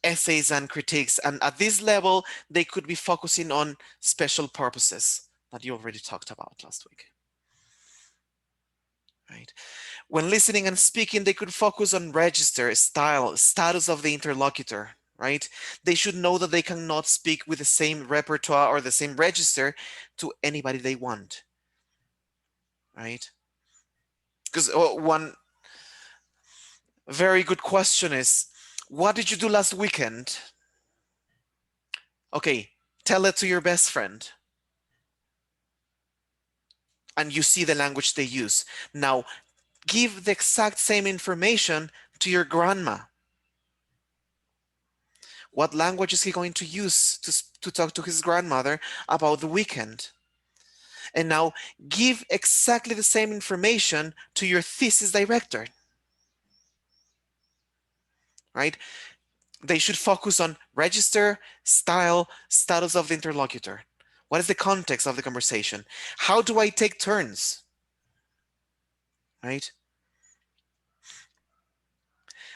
Essays and critiques, and at this level, they could be focusing on special purposes that you already talked about last week, right? When listening and speaking, they could focus on register, style, status of the interlocutor, right? They should know that they cannot speak with the same repertoire or the same register to anybody they want, right? Because one very good question is, what did you do last weekend? Okay, tell it to your best friend. And you see the language they use. Now, give the exact same information to your grandma. What language is he going to use to talk to his grandmother about the weekend? And now give exactly the same information to your thesis director, right? They should focus on register, style, status of the interlocutor. What is the context of the conversation? How do I take turns, right?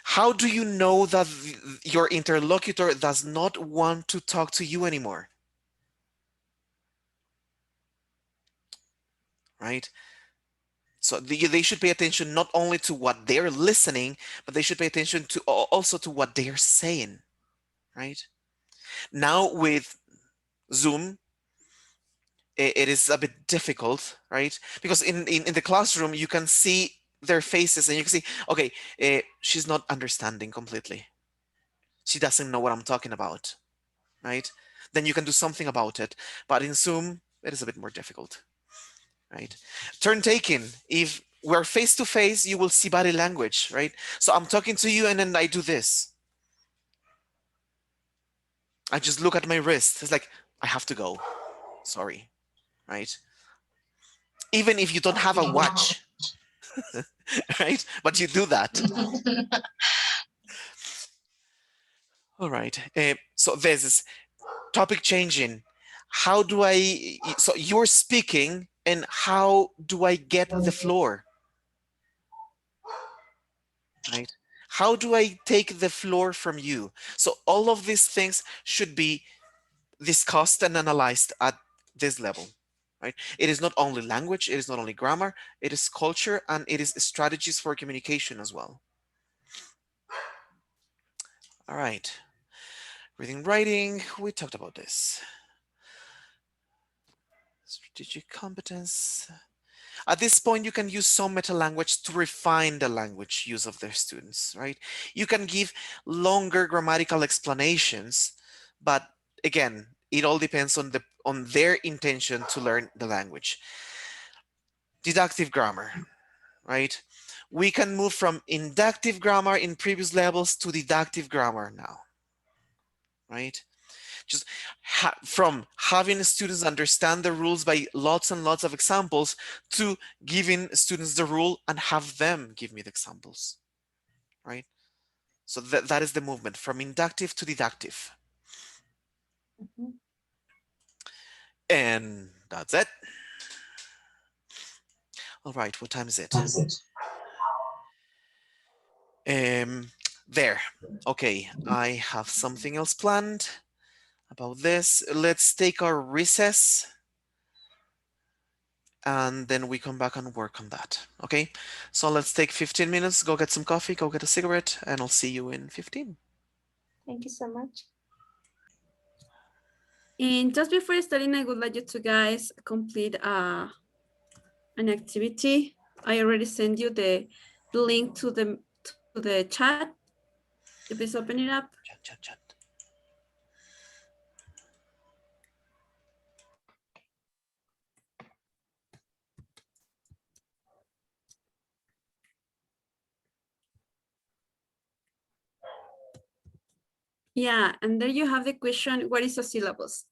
How do you know that your interlocutor does not want to talk to you anymore? Right? So they should pay attention not only to what they're listening, but they should pay attention to also to what they're saying, right? Now with Zoom, it is a bit difficult, right? Because in the classroom, you can see their faces and you can see, okay, she's not understanding completely. She doesn't know what I'm talking about, right? Then you can do something about it. But in Zoom, it is a bit more difficult, right? Turn taking. If we're face to face, you will see body language, right? So I'm talking to you and then I do this. I just look at my wrist. It's like, I have to go. Sorry, right? Even if you don't have a watch, right? But you do that. All right. So this is topic changing. How do I, so you're speaking and how do I get the floor? Right? How do I take the floor from you? So all of these things should be discussed and analyzed at this level, right? It is not only language, it is not only grammar, it is culture, and it is strategies for communication as well. All right. Reading, writing, we talked about this. Strategic competence. At this point, you can use some meta language to refine the language use of their students, right? You can give longer grammatical explanations, but again, it all depends on their intention to learn the language. Deductive grammar, right? We can move from inductive grammar in previous levels to deductive grammar now, right? Just from having students understand the rules by lots and lots of examples to giving students the rule and have them give me the examples, right? So that is the movement from inductive to deductive. And that's it. All right, what time is it? There. Okay, I have something else planned about this. Let's take our recess and then we come back and work on that. Okay, so let's take 15 minutes, go get some coffee, go get a cigarette, and I'll see you in 15. Thank you so much. And just before starting, I would like you to guys complete an activity. I already sent you the the link to the chat. You please open it up. Chat. Yeah, and there you have the question, what is a syllabus?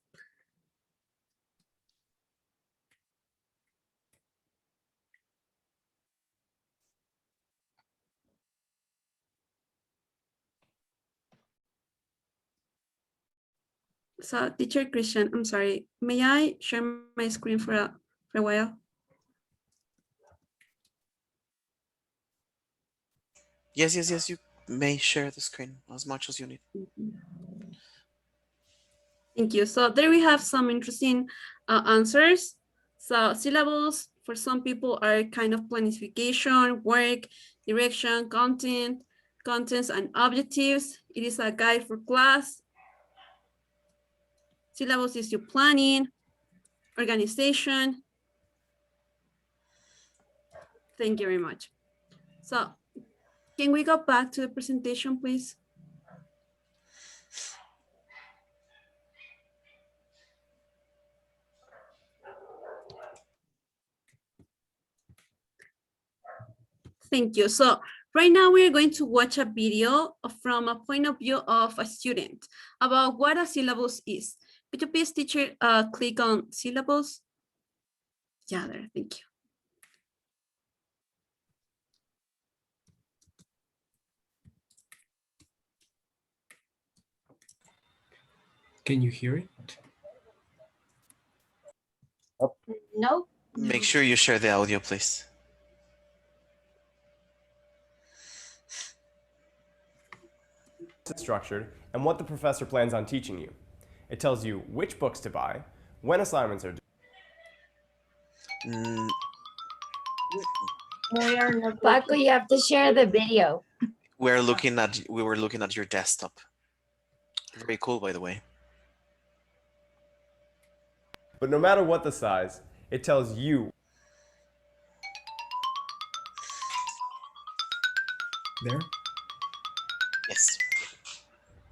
So teacher Christian, I'm sorry, may I share my screen for a while? Yes, you may share the screen as much as you need. Thank you. So there we have some interesting answers. So syllables for some people are kind of planification, work, direction, contents and objectives. It is a guide for class. Syllabus is your planning, organization. Thank you very much. So can we go back to the presentation, please? Thank you. So right now we are going to watch a video from a point of view of a student about what a syllabus is. Could you please, teacher, click on syllabus? Yeah, there, thank you. Can you hear it? No. Make sure you share the audio, please. It's structured and what the professor plans on teaching you. It tells you which books to buy, when assignments are due. We are not. Paco, you have to share the video. We were looking at your desktop. Very cool, by the way. But no matter what the size, it tells you. There? Yes.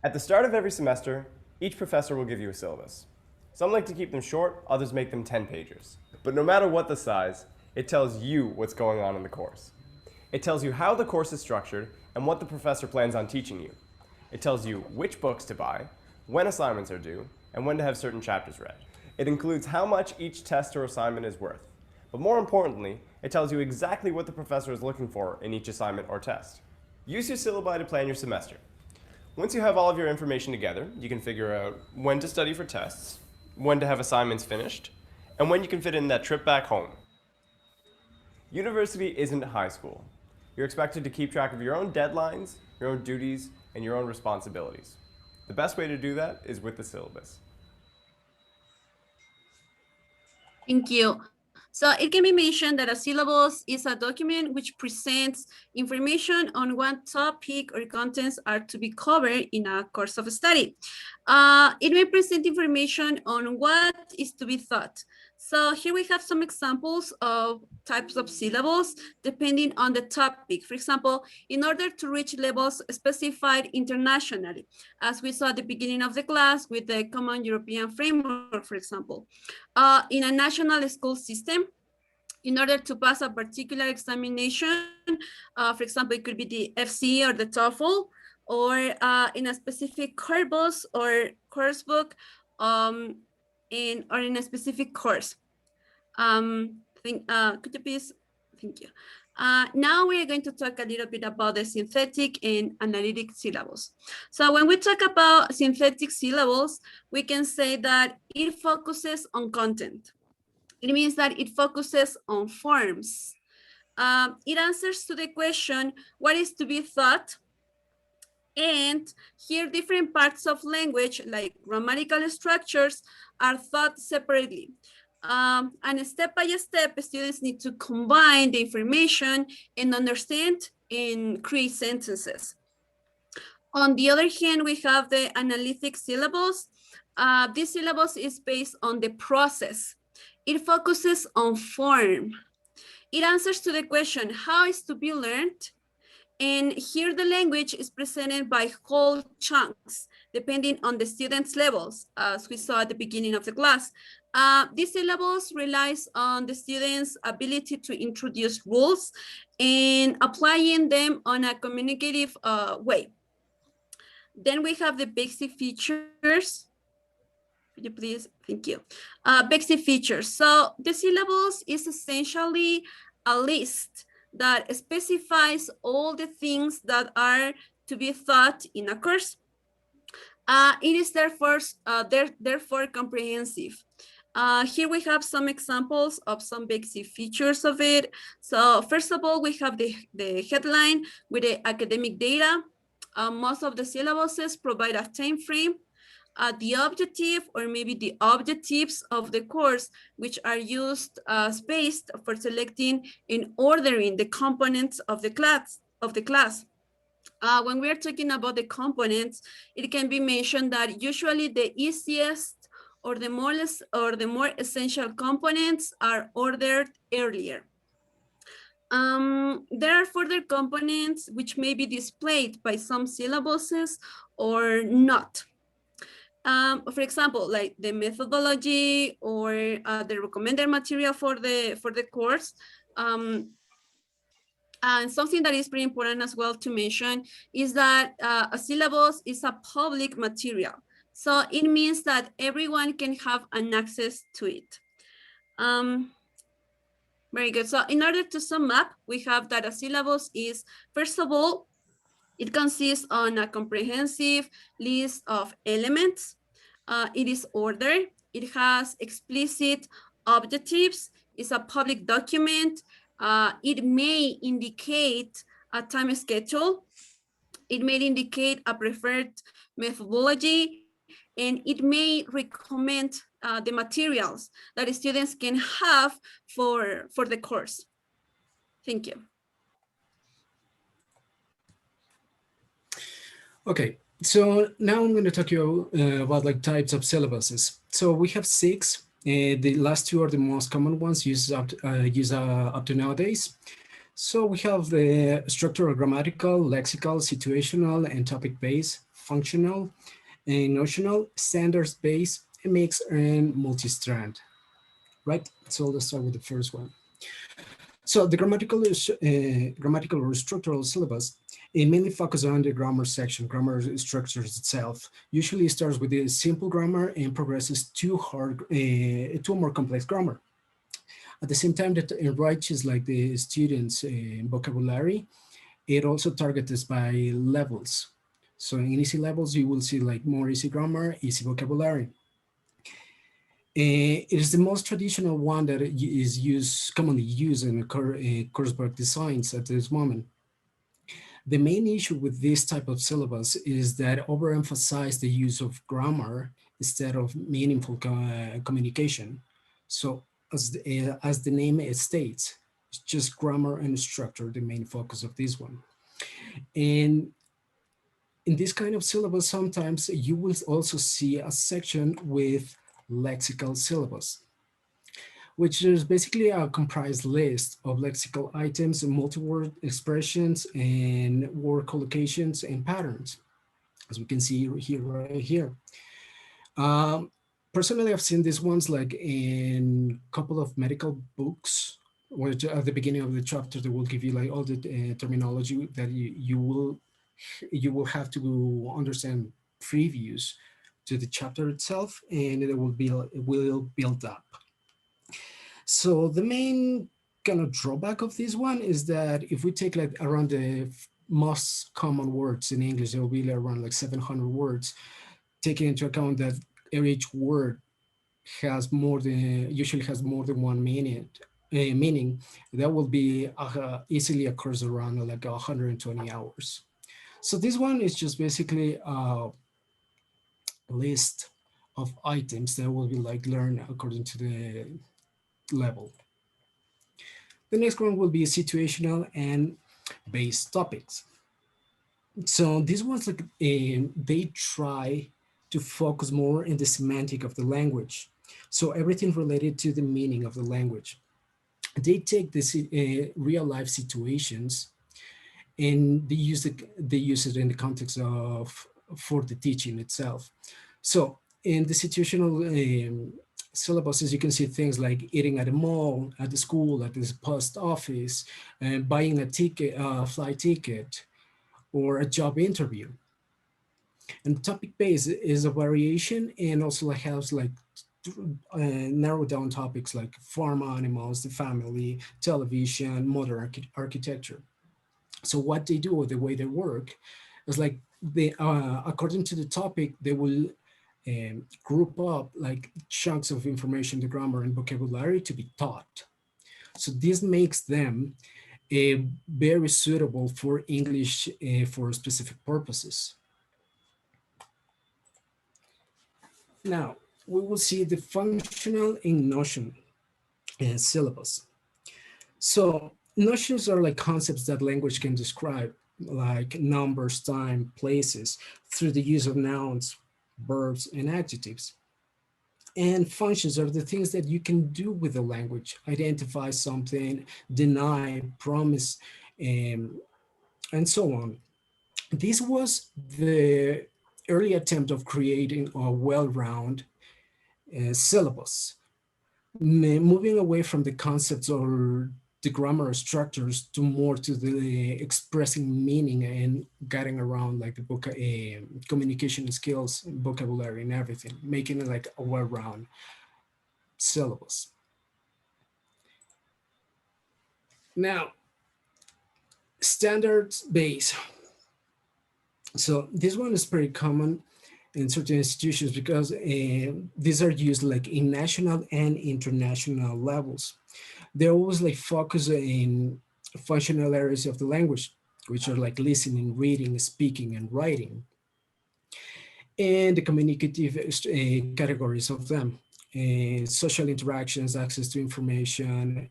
At the start of every semester, each professor will give you a syllabus. Some like to keep them short, others make them 10 pages. But no matter what the size, it tells you what's going on in the course. It tells you how the course is structured and what the professor plans on teaching you. It tells you which books to buy, when assignments are due, and when to have certain chapters read. It includes how much each test or assignment is worth. But more importantly, it tells you exactly what the professor is looking for in each assignment or test. Use your syllabi to plan your semester. Once you have all of your information together, you can figure out when to study for tests, when to have assignments finished, and when you can fit in that trip back home. University isn't high school. You're expected to keep track of your own deadlines, your own duties, and your own responsibilities. The best way to do that is with the syllabus. Thank you. So it can be mentioned that a syllabus is a document which presents information on what topic or contents are to be covered in a course of study. It may present information on what is to be taught. So here we have some examples of types of syllables depending on the topic. For example, in order to reach levels specified internationally, as we saw at the beginning of the class with the Common European Framework, for example. In a national school system, in order to pass a particular examination, for example, it could be the FC or the TOEFL, or in a specific course or course book, or in a specific course. Could you please, thank you. Now we are going to talk a little bit about the synthetic and analytic syllables. So when we talk about synthetic syllables, we can say that it focuses on content. It means that it focuses on forms. It answers to the question, what is to be taught? And here different parts of language, like grammatical structures, are taught separately. And step by step, students need to combine the information and understand and create sentences. On the other hand, we have the analytic syllabus. This syllabus is based on the process. It focuses on form. It answers to the question, how is to be learned? And here the language is presented by whole chunks, depending on the students' levels, as we saw at the beginning of the class. This syllabus relies on the students' ability to introduce rules and applying them on a communicative way. Then we have the basic features. Could you please, thank you. Basic features. So the syllabus is essentially a list that specifies all the things that are to be taught in a course. It is therefore comprehensive. Here we have some examples of some basic features of it. So first of all, we have the headline with the academic data. Most of the syllabuses provide a time frame. The objective or maybe the objectives of the course, which are used as based for selecting and ordering the components of the class. When we are talking about the components, it can be mentioned that usually the easiest or the more essential components are ordered earlier. There are further components which may be displayed by some syllabuses or not. For example, like the methodology or the recommended material for the course. And something that is pretty important as well to mention is that a syllabus is a public material. So it means that everyone can have an access to it. Very good. So in order to sum up, we have that a syllabus is, first of all, it consists on a comprehensive list of elements. It is ordered. It has explicit objectives. It's a public document. It may indicate a time schedule. It may indicate a preferred methodology, and it may recommend the materials that students can have for the course. Thank you. Okay, so now I'm going to talk to you about like types of syllabuses. So we have 6. The last 2 are the most common ones used up to nowadays. So we have the structural, grammatical, lexical, situational, and topic-based, functional, and notional, standards-based, mixed, and multi-strand. Right. So let's start with the first one. So the grammatical or structural syllabus, it mainly focuses on the grammar section, grammar structures itself. Usually it starts with the simple grammar and progresses to a more complex grammar. At the same time that it enriches like the students' vocabulary, it also targets by levels. So in easy levels, you will see like more easy grammar, easy vocabulary. It is the most traditional one that is commonly used in coursebook designs at this moment. The main issue with this type of syllabus is that overemphasize the use of grammar instead of meaningful communication. So as the name states, it's just grammar and structure, the main focus of this one. And in this kind of syllabus, sometimes you will also see a section with lexical syllabus, which is basically a comprised list of lexical items and multi-word expressions and word collocations and patterns, as we can see here, right here. Personally, I've seen these ones like in a couple of medical books, which at the beginning of the chapter, they will give you like all the terminology that you will have to understand previous to the chapter itself, and it will build up. So the main kind of drawback of this one is that if we take like around the most common words in English, it will be around like 700 words, taking into account that each word usually has more than one meaning, that will be easily occurs around like 120 hours. So this one is just basically a list of items that will be like learned according to the level. The next one will be situational and based topics. So these ones, like they try to focus more in the semantic of the language. So everything related to the meaning of the language. They take this real life situations and they use it in the context of for the teaching itself. So in the situational syllabus, as you can see, things like eating at a mall, at the school, at the post office, and buying a ticket, flight ticket, or a job interview. And topic base is a variation and also like has like narrow down topics like farm animals, the family, television, modern architecture. So what they do or the way they work is like they, according to the topic, they will group up like chunks of information, the grammar and vocabulary to be taught. So this makes them very suitable for English for specific purposes. Now, we will see the functional and notion syllabus. So notions are like concepts that language can describe, like numbers, time, places, through the use of nouns, verbs, and adjectives. And functions are the things that you can do with the language, identify something, deny, promise, and so on. This was the early attempt of creating a well-rounded syllabus, moving away from the concepts or the grammar structures to more to the expressing meaning and getting around like the book communication skills, vocabulary and everything, making it like a well-rounded syllabus. Now, standards base. So this one is pretty common in certain institutions because these are used like in national and international levels. They always like focus in functional areas of the language, which are like listening, reading, speaking, and writing, and the communicative categories of them, social interactions, access to information.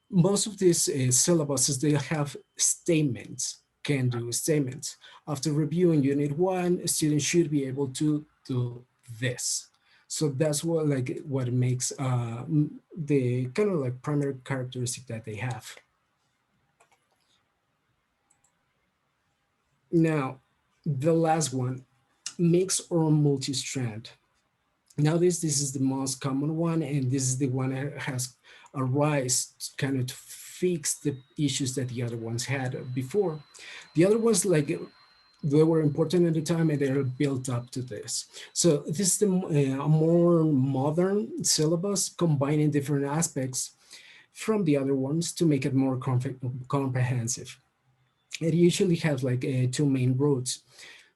Most of these syllabuses, they have statements, can do statements. After reviewing unit 1, a student should be able to do this. So that's what makes the kind of like primary characteristic that they have. Now, the last one, mix or multi-strand. Now this is the most common one, and this is the one that has arise to kind of fix the issues that the other ones had before. The other ones, like, they were important at the time and they're built up to this. So this is a more modern syllabus combining different aspects from the other ones to make it more comprehensive. It usually has like two main routes.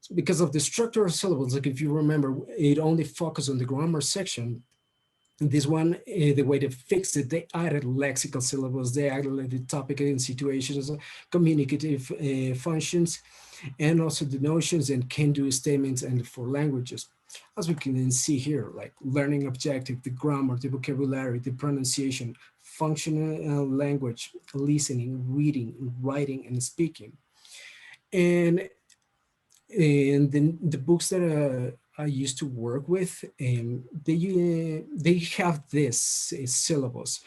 So because of the structure of syllables, like if you remember, it only focused on the grammar section. This one, the way they fixed it, they added lexical syllables, they added the topic and situations, communicative functions, and also the notions and can-do statements and for languages. As we can see here, like learning objective, the grammar, the vocabulary, the pronunciation, functional language, listening, reading, writing, and speaking. And the books that I used to work with, they have this syllabus.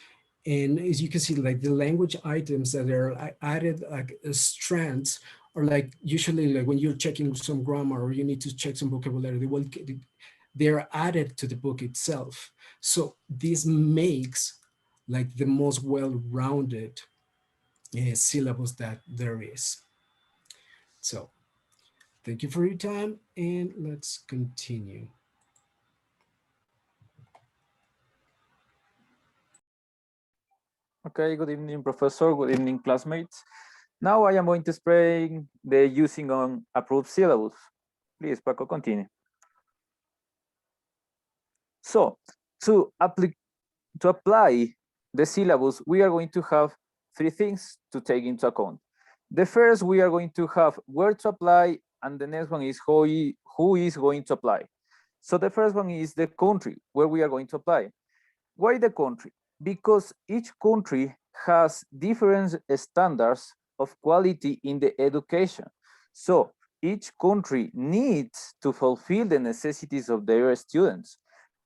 And as you can see, like the language items that are added like strands are like usually like when you're checking some grammar or you need to check some vocabulary, they're added to the book itself. So this makes like the most well-rounded syllabus that there is. So thank you for your time, and let's continue. Okay, good evening, professor. Good evening, classmates. Now I am going to explain the using on approved syllabus. Please, Paco, continue. So, to apply the syllabus, we are going to have three things to take into account. The first, we are going to have where to apply, and the next one is who is going to apply. So the first one is the country where we are going to apply. Why the country? Because each country has different standards of quality in the education. So each country needs to fulfill the necessities of their students.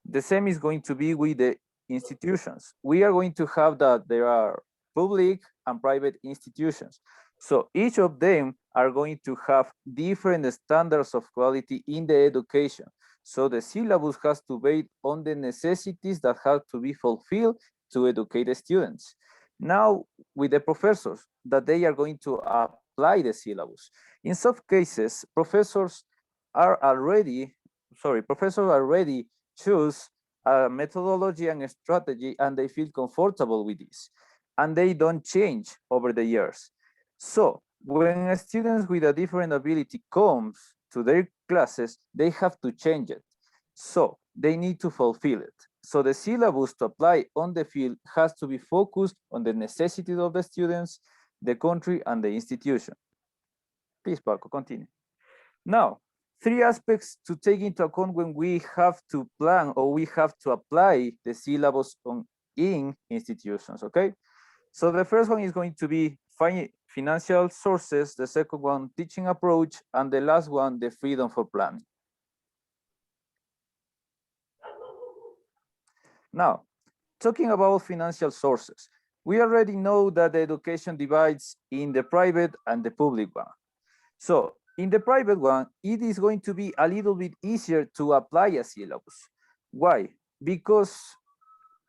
The same is going to be with the institutions. We are going to have that there are public and private institutions. So each of them are going to have different standards of quality in the education. So the syllabus has to base on the necessities that have to be fulfilled to educate the students. Now with the professors, that they are going to apply the syllabus. In some cases, professors already choose a methodology and a strategy, and they feel comfortable with this, and they don't change over the years. So when a student with a different ability comes to their classes, they have to change it. So they need to fulfill it. So the syllabus to apply on the field has to be focused on the necessities of the students, the country, and the institution. Please, Paco, continue. Now, 3 aspects to take into account when we have to plan or we have to apply the syllabus in institutions, okay? So the first one is going to be financial sources, the second one, teaching approach, and the last one, the freedom for planning. Now, talking about financial sources, we already know that the education divides in the private and the public one. So in the private one, it is going to be a little bit easier to apply a syllabus. Why? Because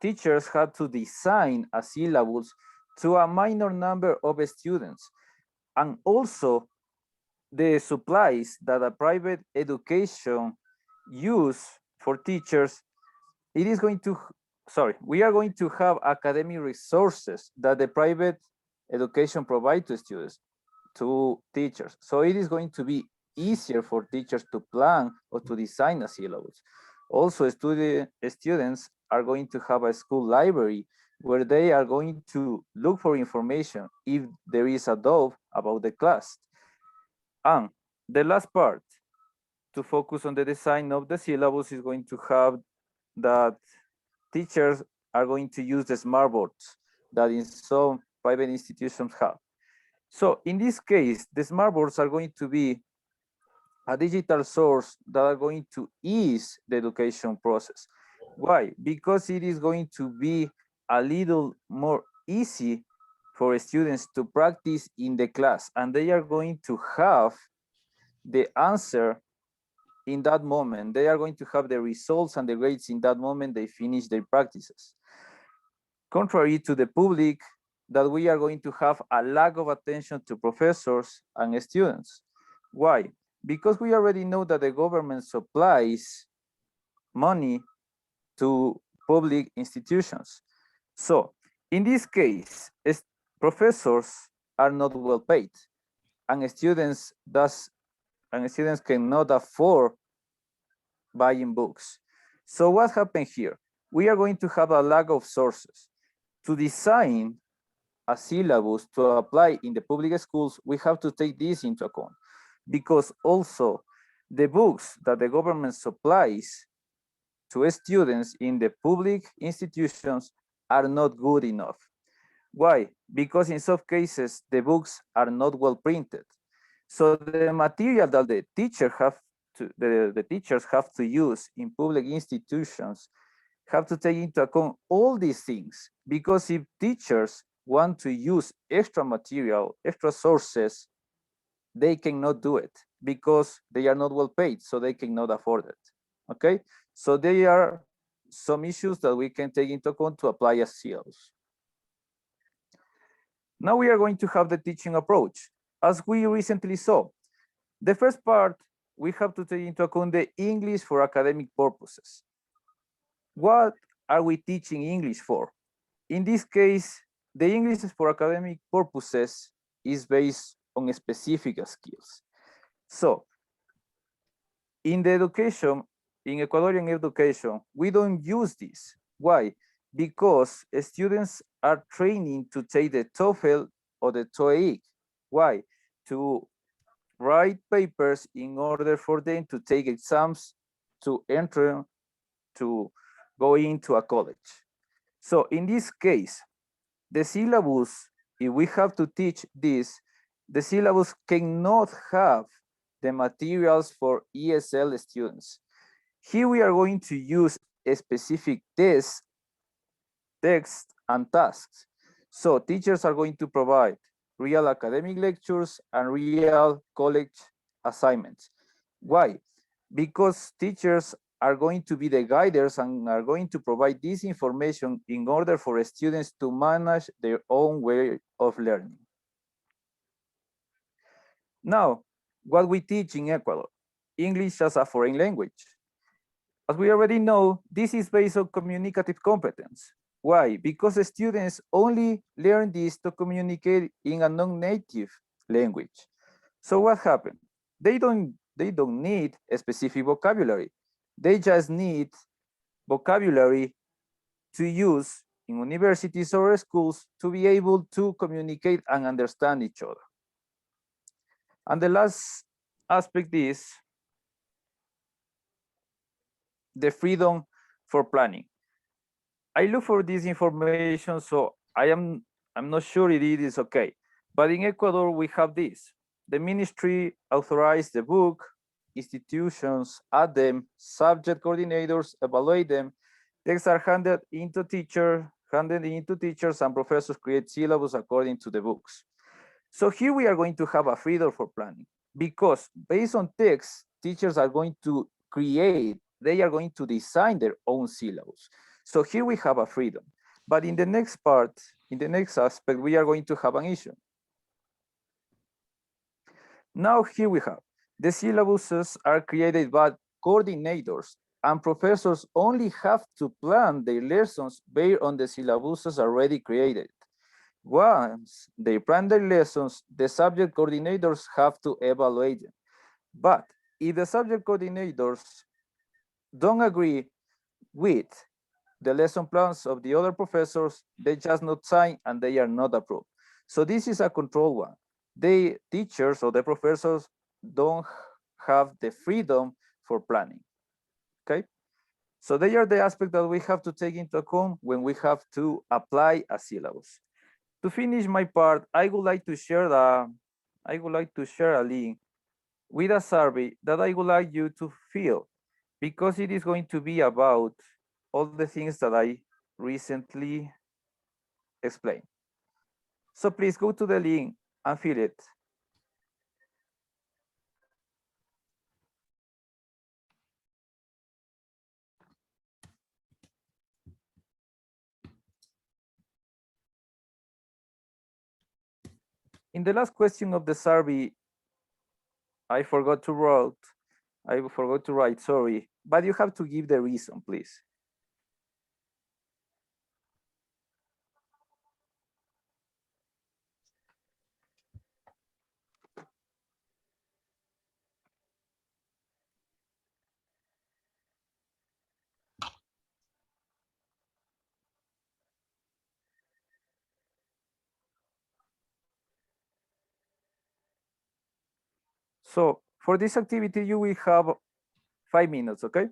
teachers had to design a syllabus to a minor number of students. And also the supplies that a private education use for teachers, we are going to have academic resources that the private education provide to students, to teachers. So it is going to be easier for teachers to plan or to design a syllabus. Also, students are going to have a school library where they are going to look for information if there is a doubt about the class. And the last part, to focus on the design of the syllabus, is going to have that teachers are going to use the smart boards that in some private institutions have. So in this case, the smart boards are going to be a digital source that are going to ease the education process. Why? Because it is going to be a little more easy for students to practice in the class, and they are going to have the answer in that moment. They are going to have the results and the grades in that moment they finish their practices. Contrary to the public, that we are going to have a lack of attention to professors and students. Why? Because we already know that the government supplies money to public institutions. So in this case, professors are not well paid, and students cannot afford buying books. So what happened here? We are going to have a lack of sources. To design a syllabus to apply in the public schools, we have to take this into account, because also the books that the government supplies to students in the public institutions are not good enough. Why? Because in some cases, the books are not well printed. So the material that the teachers have to use in public institutions have to take into account all these things, because if teachers want to use extra material, extra sources, they cannot do it because they are not well paid, so they cannot afford it. Okay, so there are some issues that we can take into account to apply a syllabus. Now we are going to have the teaching approach. As we recently saw, the first part, we have to take into account the English for academic purposes. What are we teaching English for? In this case, the English for academic purposes is based on specific skills. So in the education, in Ecuadorian education, we don't use this. Why? Because students are training to take the TOEFL or the TOEIC. Why? To write papers in order for them to take exams to enter, to go into a college. So in this case, the syllabus, if we have to teach this, the syllabus cannot have the materials for ESL students. Here we are going to use a specific text, and tasks. So teachers are going to provide real academic lectures, and real college assignments. Why? Because teachers are going to be the guiders and are going to provide this information in order for students to manage their own way of learning. Now, what we teach in Ecuador, English as a foreign language. As we already know, this is based on communicative competence. Why? Because the students only learn this to communicate in a non-native language. So what happened? They don't need a specific vocabulary. They just need vocabulary to use in universities or schools to be able to communicate and understand each other. And the last aspect is the freedom for planning. I look for this information, so I'm not sure it is okay. But in Ecuador, we have this. The ministry authorized the book, institutions add them, subject coordinators evaluate them, texts are handed into teachers, and professors create syllabus according to the books. So here we are going to have a freedom for planning, because based on text, teachers are going to create, they are going to design their own syllabus. So here we have a freedom. But in the next part, in the next aspect, we are going to have an issue. Now here we have, the syllabuses are created by coordinators, and professors only have to plan their lessons based on the syllabuses already created. Once they plan their lessons, the subject coordinators have to evaluate them. But if the subject coordinators don't agree with the lesson plans of the other professors, they just not sign and they are not approved. So this is a control one. The teachers or the professors don't have the freedom for planning, okay? So they are the aspects that we have to take into account when we have to apply a syllabus. To finish my part, I would like to share a link with a survey that I would like you to fill, because it is going to be about all the things that I recently explained. So please go to the link and fill it. In the last question of the survey, I forgot to write, sorry, but you have to give the reason, please. So for this activity, you will have 5 minutes, okay?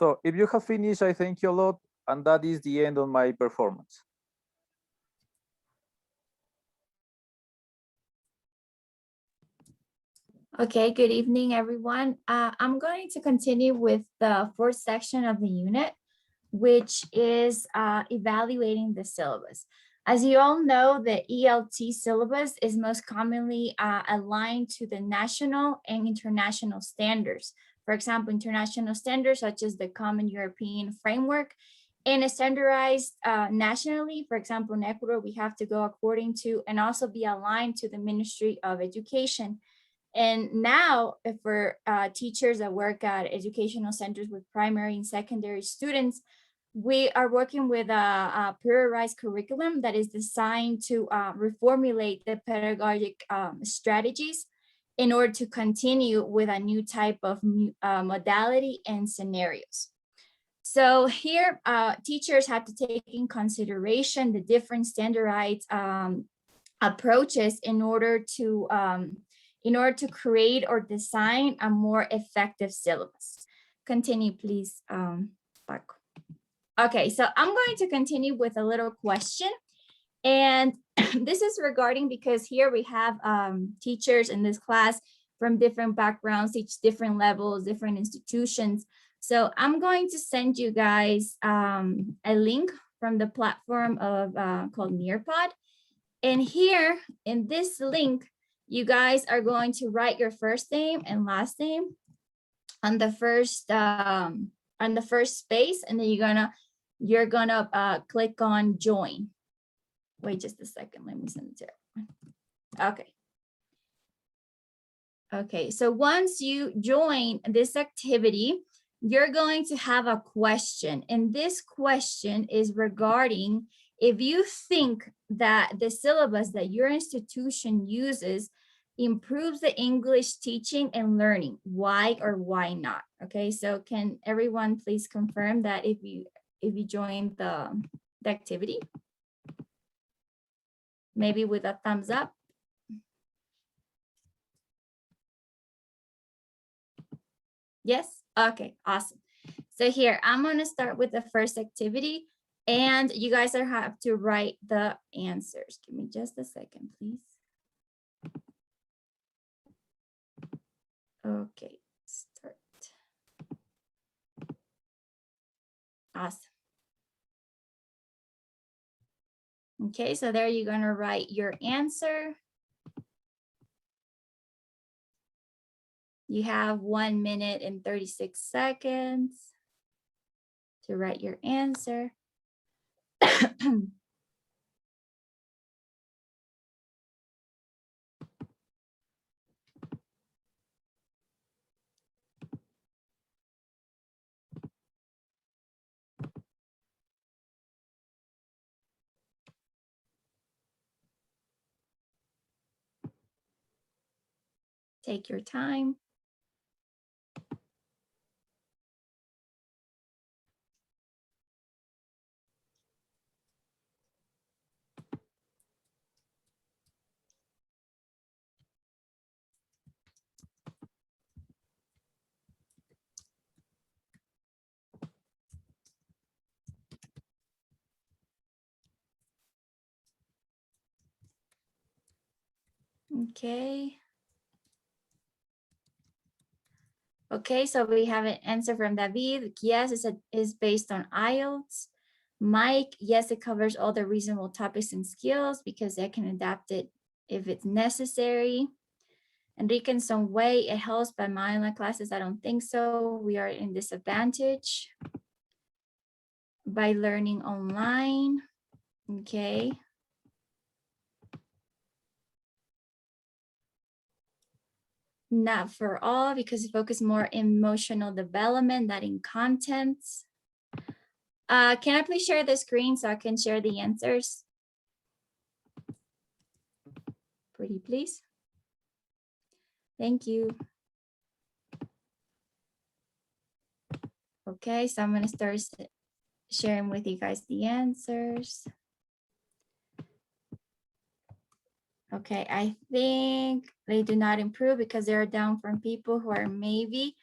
So if you have finished, I thank you a lot. And that is the end of my performance. Okay, good evening, everyone. I'm going to continue with the fourth section of the unit, which is evaluating the syllabus. As you all know, the ELT syllabus is most commonly aligned to the national and international standards. For example, international standards such as the Common European Framework, and is standardized nationally. For example, in Ecuador, we have to go according to and also be aligned to the Ministry of Education. And now, for teachers that work at educational centers with primary and secondary students, we are working with a periodized curriculum that is designed to reformulate the pedagogic strategies in order to continue with a new type of modality and scenarios. So here, teachers have to take in consideration the different standardized approaches in order to create or design a more effective syllabus. Continue, please, Paco. Okay, so I'm going to continue with a little question. And this is regarding, because here we have teachers in this class from different backgrounds, teach different levels, different institutions. So I'm going to send you guys a link from the platform of called Nearpod. And here in this link, you guys are going to write your first name and last name on the first space, and then you're gonna click on join. Wait just a second, let me send it to everyone. Okay. Okay, so once you join this activity, you're going to have a question, and this question is regarding if you think that the syllabus that your institution uses improves the English teaching and learning, why or why not? Okay, so can everyone please confirm that if you joined the activity? Maybe with a thumbs up. Yes, okay, awesome. So here, I'm gonna start with the first activity, and you guys have to write the answers. Give me just a second, please. Okay, start. Awesome. Okay, so there you're gonna write your answer. You have 1 minute and 36 seconds to write your answer. Take your time. Okay. Okay, so we have an answer from David. Yes, is based on IELTS. Mike, yes, it covers all the reasonable topics and skills because I can adapt it if it's necessary. Enrique, in some way, it helps, but my online classes, I don't think so. We are in disadvantage by learning online. Okay. Not for all, because we focus more in emotional development than in contents. Can I please share the screen so I can share the answers? Pretty please. Thank you. Okay, so I'm gonna start sharing with you guys the answers. Okay, I think they do not improve because they're down from people who are maybe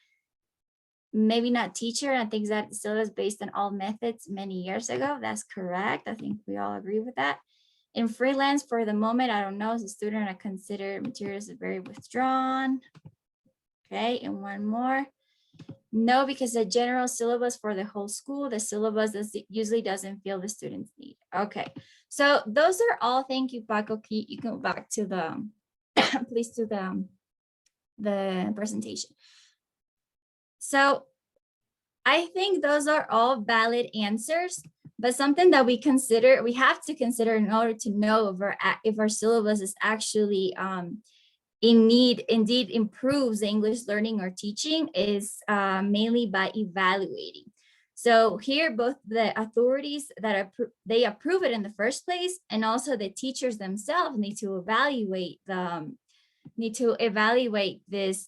maybe not teacher. I think that still is based on all methods many years ago. That's correct. I think we all agree with that. In freelance, for the moment, I don't know, as a student, I consider materials very withdrawn. Okay, and one more. No, because the general syllabus for the whole school, the syllabus usually doesn't feel the students' need. Okay, so those are all. Thank you, Paco. You can go back to the, please, to the presentation. So I think those are all valid answers, but something that we have to consider in order to know if our syllabus is actually indeed improves English learning or teaching is mainly by evaluating. So here, both the authorities that they approve it in the first place, and also the teachers themselves need to evaluate this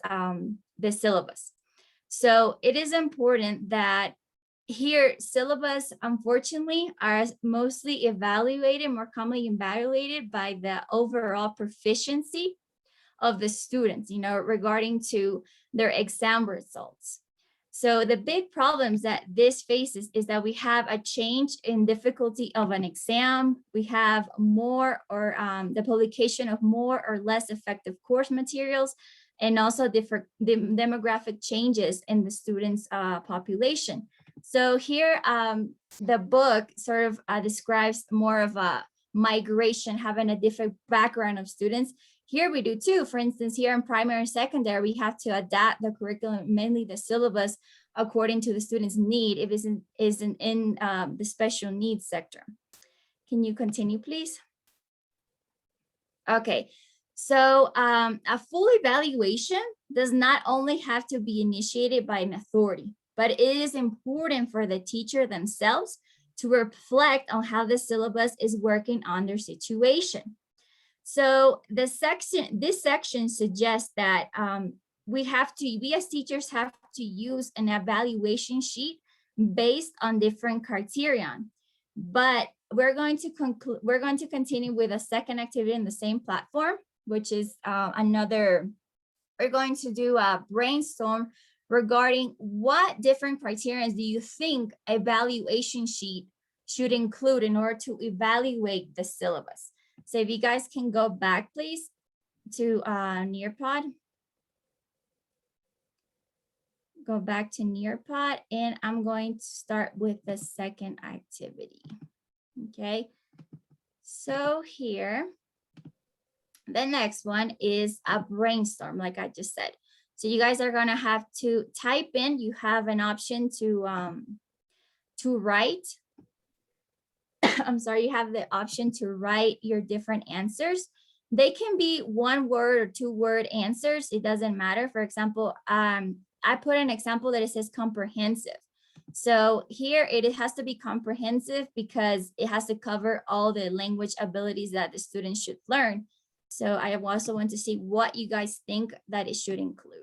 the syllabus. So it is important that here syllabus, unfortunately, are mostly more commonly evaluated by the overall proficiency of the students, regarding to their exam results. So the big problems that this faces is that we have a change in difficulty of an exam. We have more or the publication of more or less effective course materials, and also different demographic changes in the students' population. So here, the book sort of describes more of a migration, having a different background of students. Here we do too. For instance, here in primary and secondary, we have to adapt the curriculum, mainly the syllabus, according to the student's need if it isn't in the special needs sector. Can you continue, please? Okay, so a full evaluation does not only have to be initiated by an authority, but it is important for the teacher themselves to reflect on how the syllabus is working on their situation. So this section suggests that we as teachers have to use an evaluation sheet based on different criterion. But we're going to continue with a second activity in the same platform, which is we're going to do a brainstorm regarding what different criteria do you think evaluation sheet should include in order to evaluate the syllabus. So if you guys can go back, please, to Nearpod. Go back to Nearpod, and I'm going to start with the second activity. Okay, so here, the next one is a brainstorm, like I just said. So you guys are gonna have to type in, you have an option to write. I'm sorry, you have the option to write your different answers. They can be 1 word or 2 word answers. It doesn't matter. For example, I put an example that it says comprehensive. So here it has to be comprehensive because it has to cover all the language abilities that the students should learn. So I also want to see what you guys think that it should include.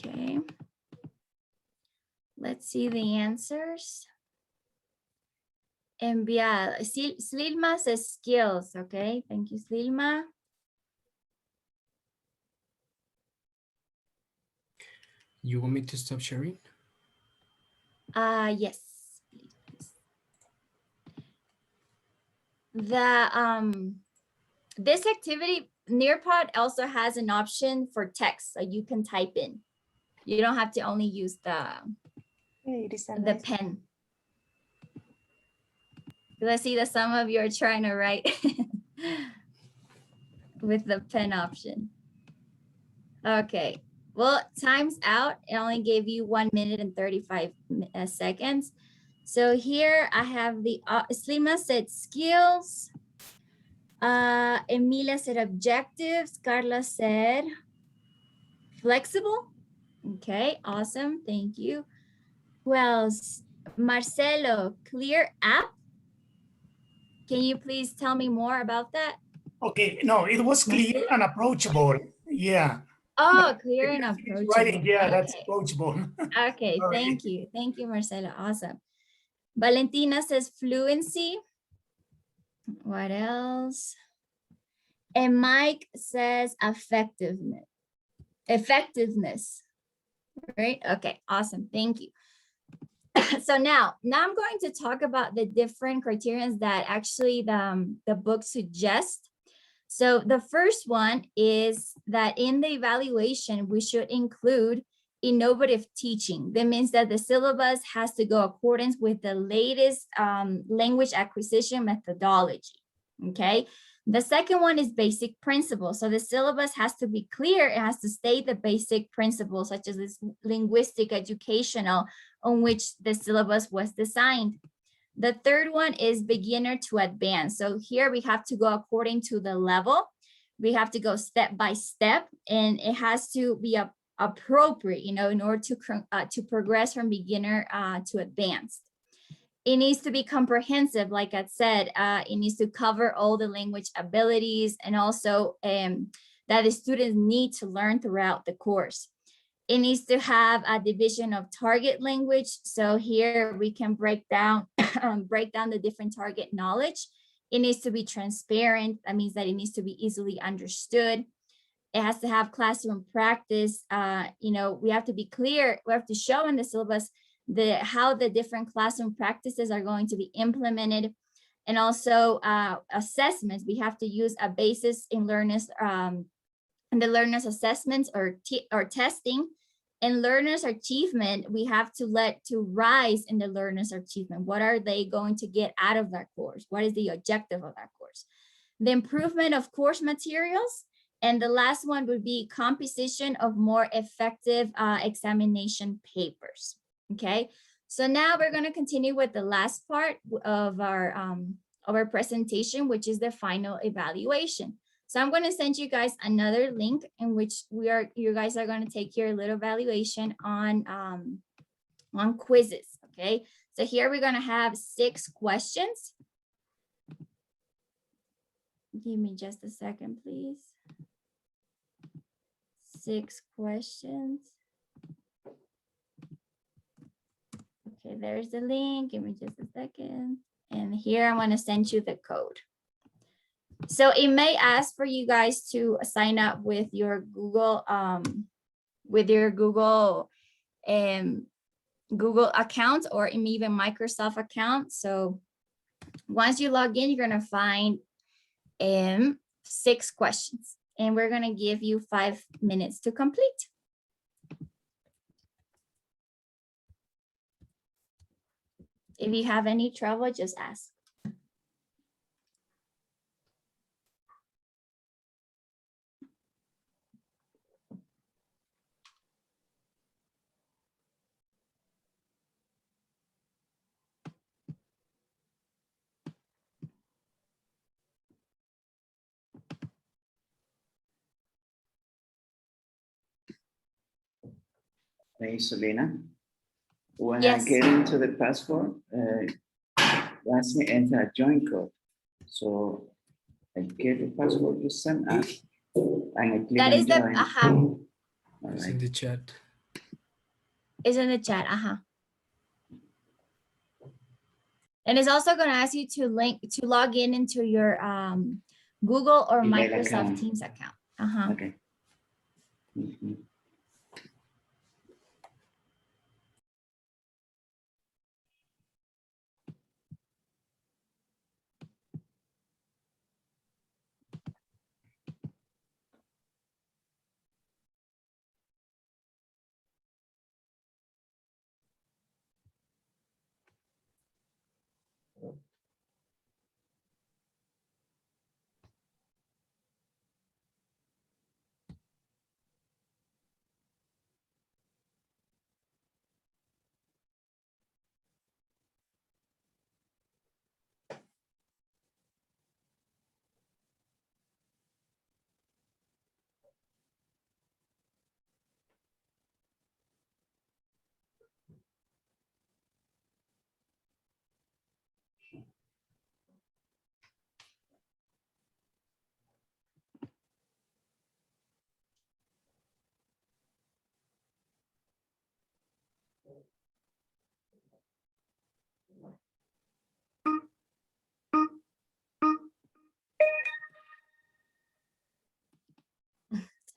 Okay. Let's see the answers. Enviar. Slilma says skills. Okay, thank you, Slilma. You want me to stop sharing? Yes, please. This activity, Nearpod also has an option for text, so you can type in. You don't have to only use the pen. Let's see that some of you are trying to write with the pen option. Okay, well, time's out. It only gave you 1 minute and 35 seconds. So here I have the Slima said skills. Emilia said objectives. Carla said flexible. Okay, awesome. Thank you. Who else? Marcelo, clear app. Can you please tell me more about that? Okay, no, it was clear and approachable. Yeah. Oh, clear and approachable. Writing, yeah, that's Okay. approachable. Okay, Sorry. thank you. Thank you, Marcela. Awesome. Valentina says fluency. What else? And Mike says effectiveness. Effectiveness. Right? Okay, awesome. Thank you. So now I'm going to talk about the different criterions that actually the book suggests. So the first one is that in the evaluation, we should include innovative teaching. That means that the syllabus has to go accordance with the latest language acquisition methodology, okay? The second one is basic principles. So the syllabus has to be clear. It has to state the basic principles, such as this linguistic, educational, on which the syllabus was designed. The third one is beginner to advanced. So here we have to go according to the level. We have to go step by step, and it has to be appropriate, you know, in order to progress from beginner to advanced. It needs to be comprehensive, like I said. It needs to cover all the language abilities and also that the students need to learn throughout the course. It needs to have a division of target language. So here we can break down the different target knowledge. It needs to be transparent. That means that it needs to be easily understood. It has to have classroom practice. You know, we have to be clear. We have to show in the syllabus how the different classroom practices are going to be implemented. And also assessments. We have to use a basis in learners and the learners assessments or testing. And learners achievement, we have to rise in the learners achievement. What are they going to get out of that course? What is the objective of that course? The improvement of course materials. And the last one would be composition of more effective examination papers. Okay, so now we're going to continue with the last part of our presentation, which is the final evaluation. So I'm going to send you guys another link in which you guys are going to take your little evaluation on quizzes. Okay, so here we're going to have 6 questions. Give me just a second, please. 6 questions. Okay, there's the link. Give me just a second. And here I'm going to send you the code. So it may ask for you guys to sign up with your Google Google account or even Microsoft account. So once you log in, you're going to find 6 questions, and we're going to give you 5 minutes to complete. If you have any trouble, just ask. Hey, Selena. When Yes. I get into the password, it asks me enter a join code. So I get the password you sent us, and I click That on is the join. It's in the chat. It's in the chat. And it's also going to ask you to log in into your Google or Email Microsoft account. Teams account. Okay. Mhm.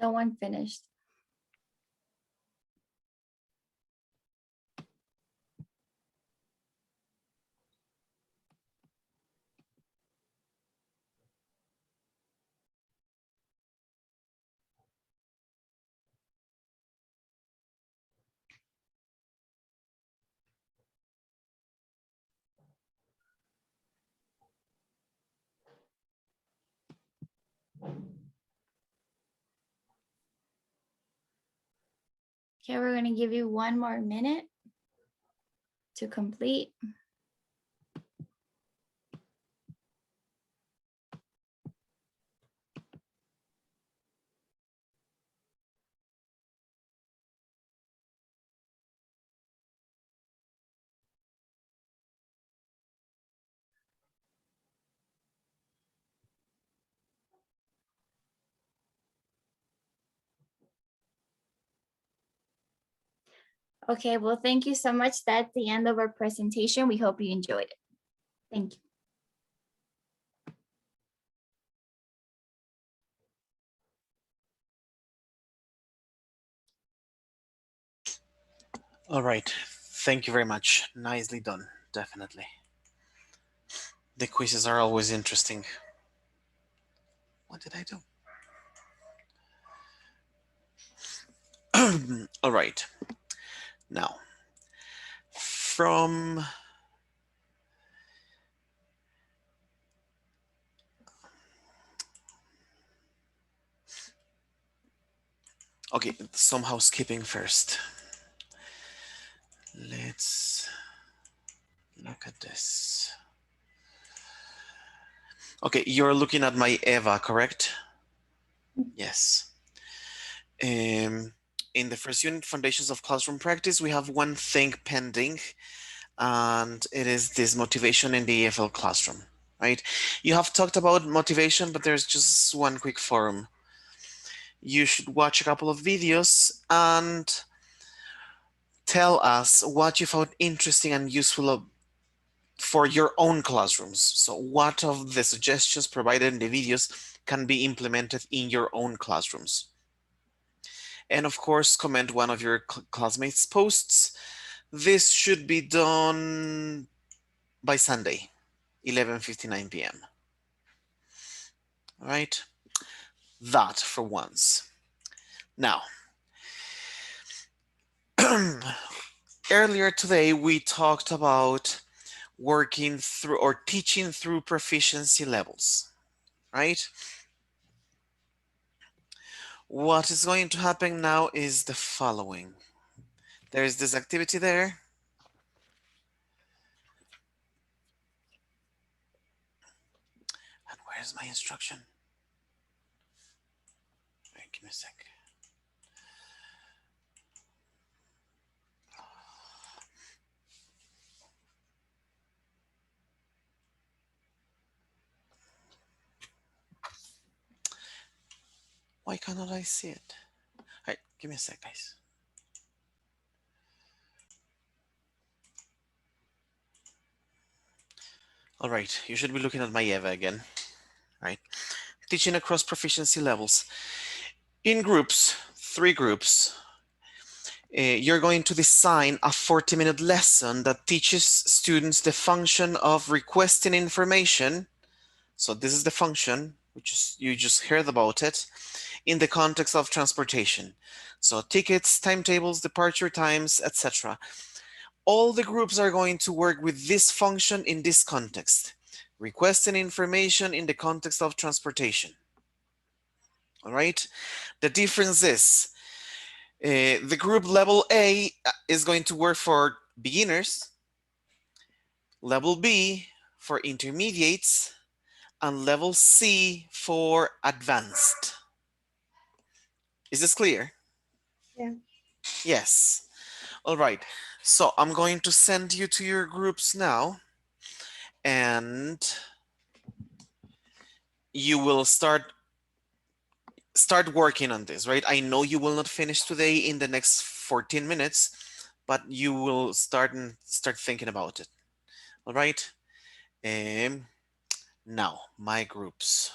Someone finished. Okay, we're going to give you 1 more minute to complete. Okay, well, thank you so much. That's the end of our presentation. We hope you enjoyed it. Thank you. All right. Thank you very much. Nicely done. Definitely. The quizzes are always interesting. What did I do? All right. Now, from okay, somehow skipping first. Let's look at this. Okay, you're looking at my EVA, correct? Yes. In the first unit, Foundations of Classroom Practice, we have one thing pending, and it is this motivation in the EFL classroom, right? You have talked about motivation, but there's just one quick forum. You should watch a couple of videos and tell us what you found interesting and useful for your own classrooms. So what of the suggestions provided in the videos can be implemented in your own classrooms? And of course, comment one of your classmates' posts. This should be done by Sunday, 11:59 p.m. All right, that for once. Now, earlier today, we talked about working through or teaching through proficiency levels, right? What is going to happen now is the following. There is this activity there. And where's my instruction? Wait, give me a sec. Why cannot I see it? All right, give me a sec, guys. All right, you should be looking at my EVA again, right? Teaching across proficiency levels. In groups, 3 groups, you're going to design a 40-minute lesson that teaches students the function of requesting information. So this is the function, which is, you just heard about it, in the context of transportation. So tickets, timetables, departure times, etc. All the groups are going to work with this function in this context, requesting information in the context of transportation. All right. The difference is the group level A is going to work for beginners, level B for intermediates, and level C for advanced. Is this clear? Yeah. Yes. All right. So I'm going to send you to your groups now, and you will start working on this, right? I know you will not finish today in the next 14 minutes, but you will start thinking about it. All right. Now my groups.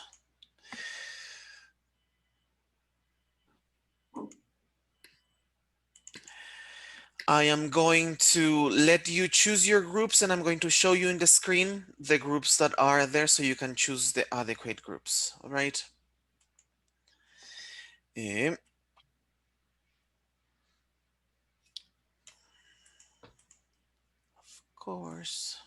I am going to let you choose your groups, and I'm going to show you in the screen the groups that are there so you can choose the adequate groups. All right. Of course.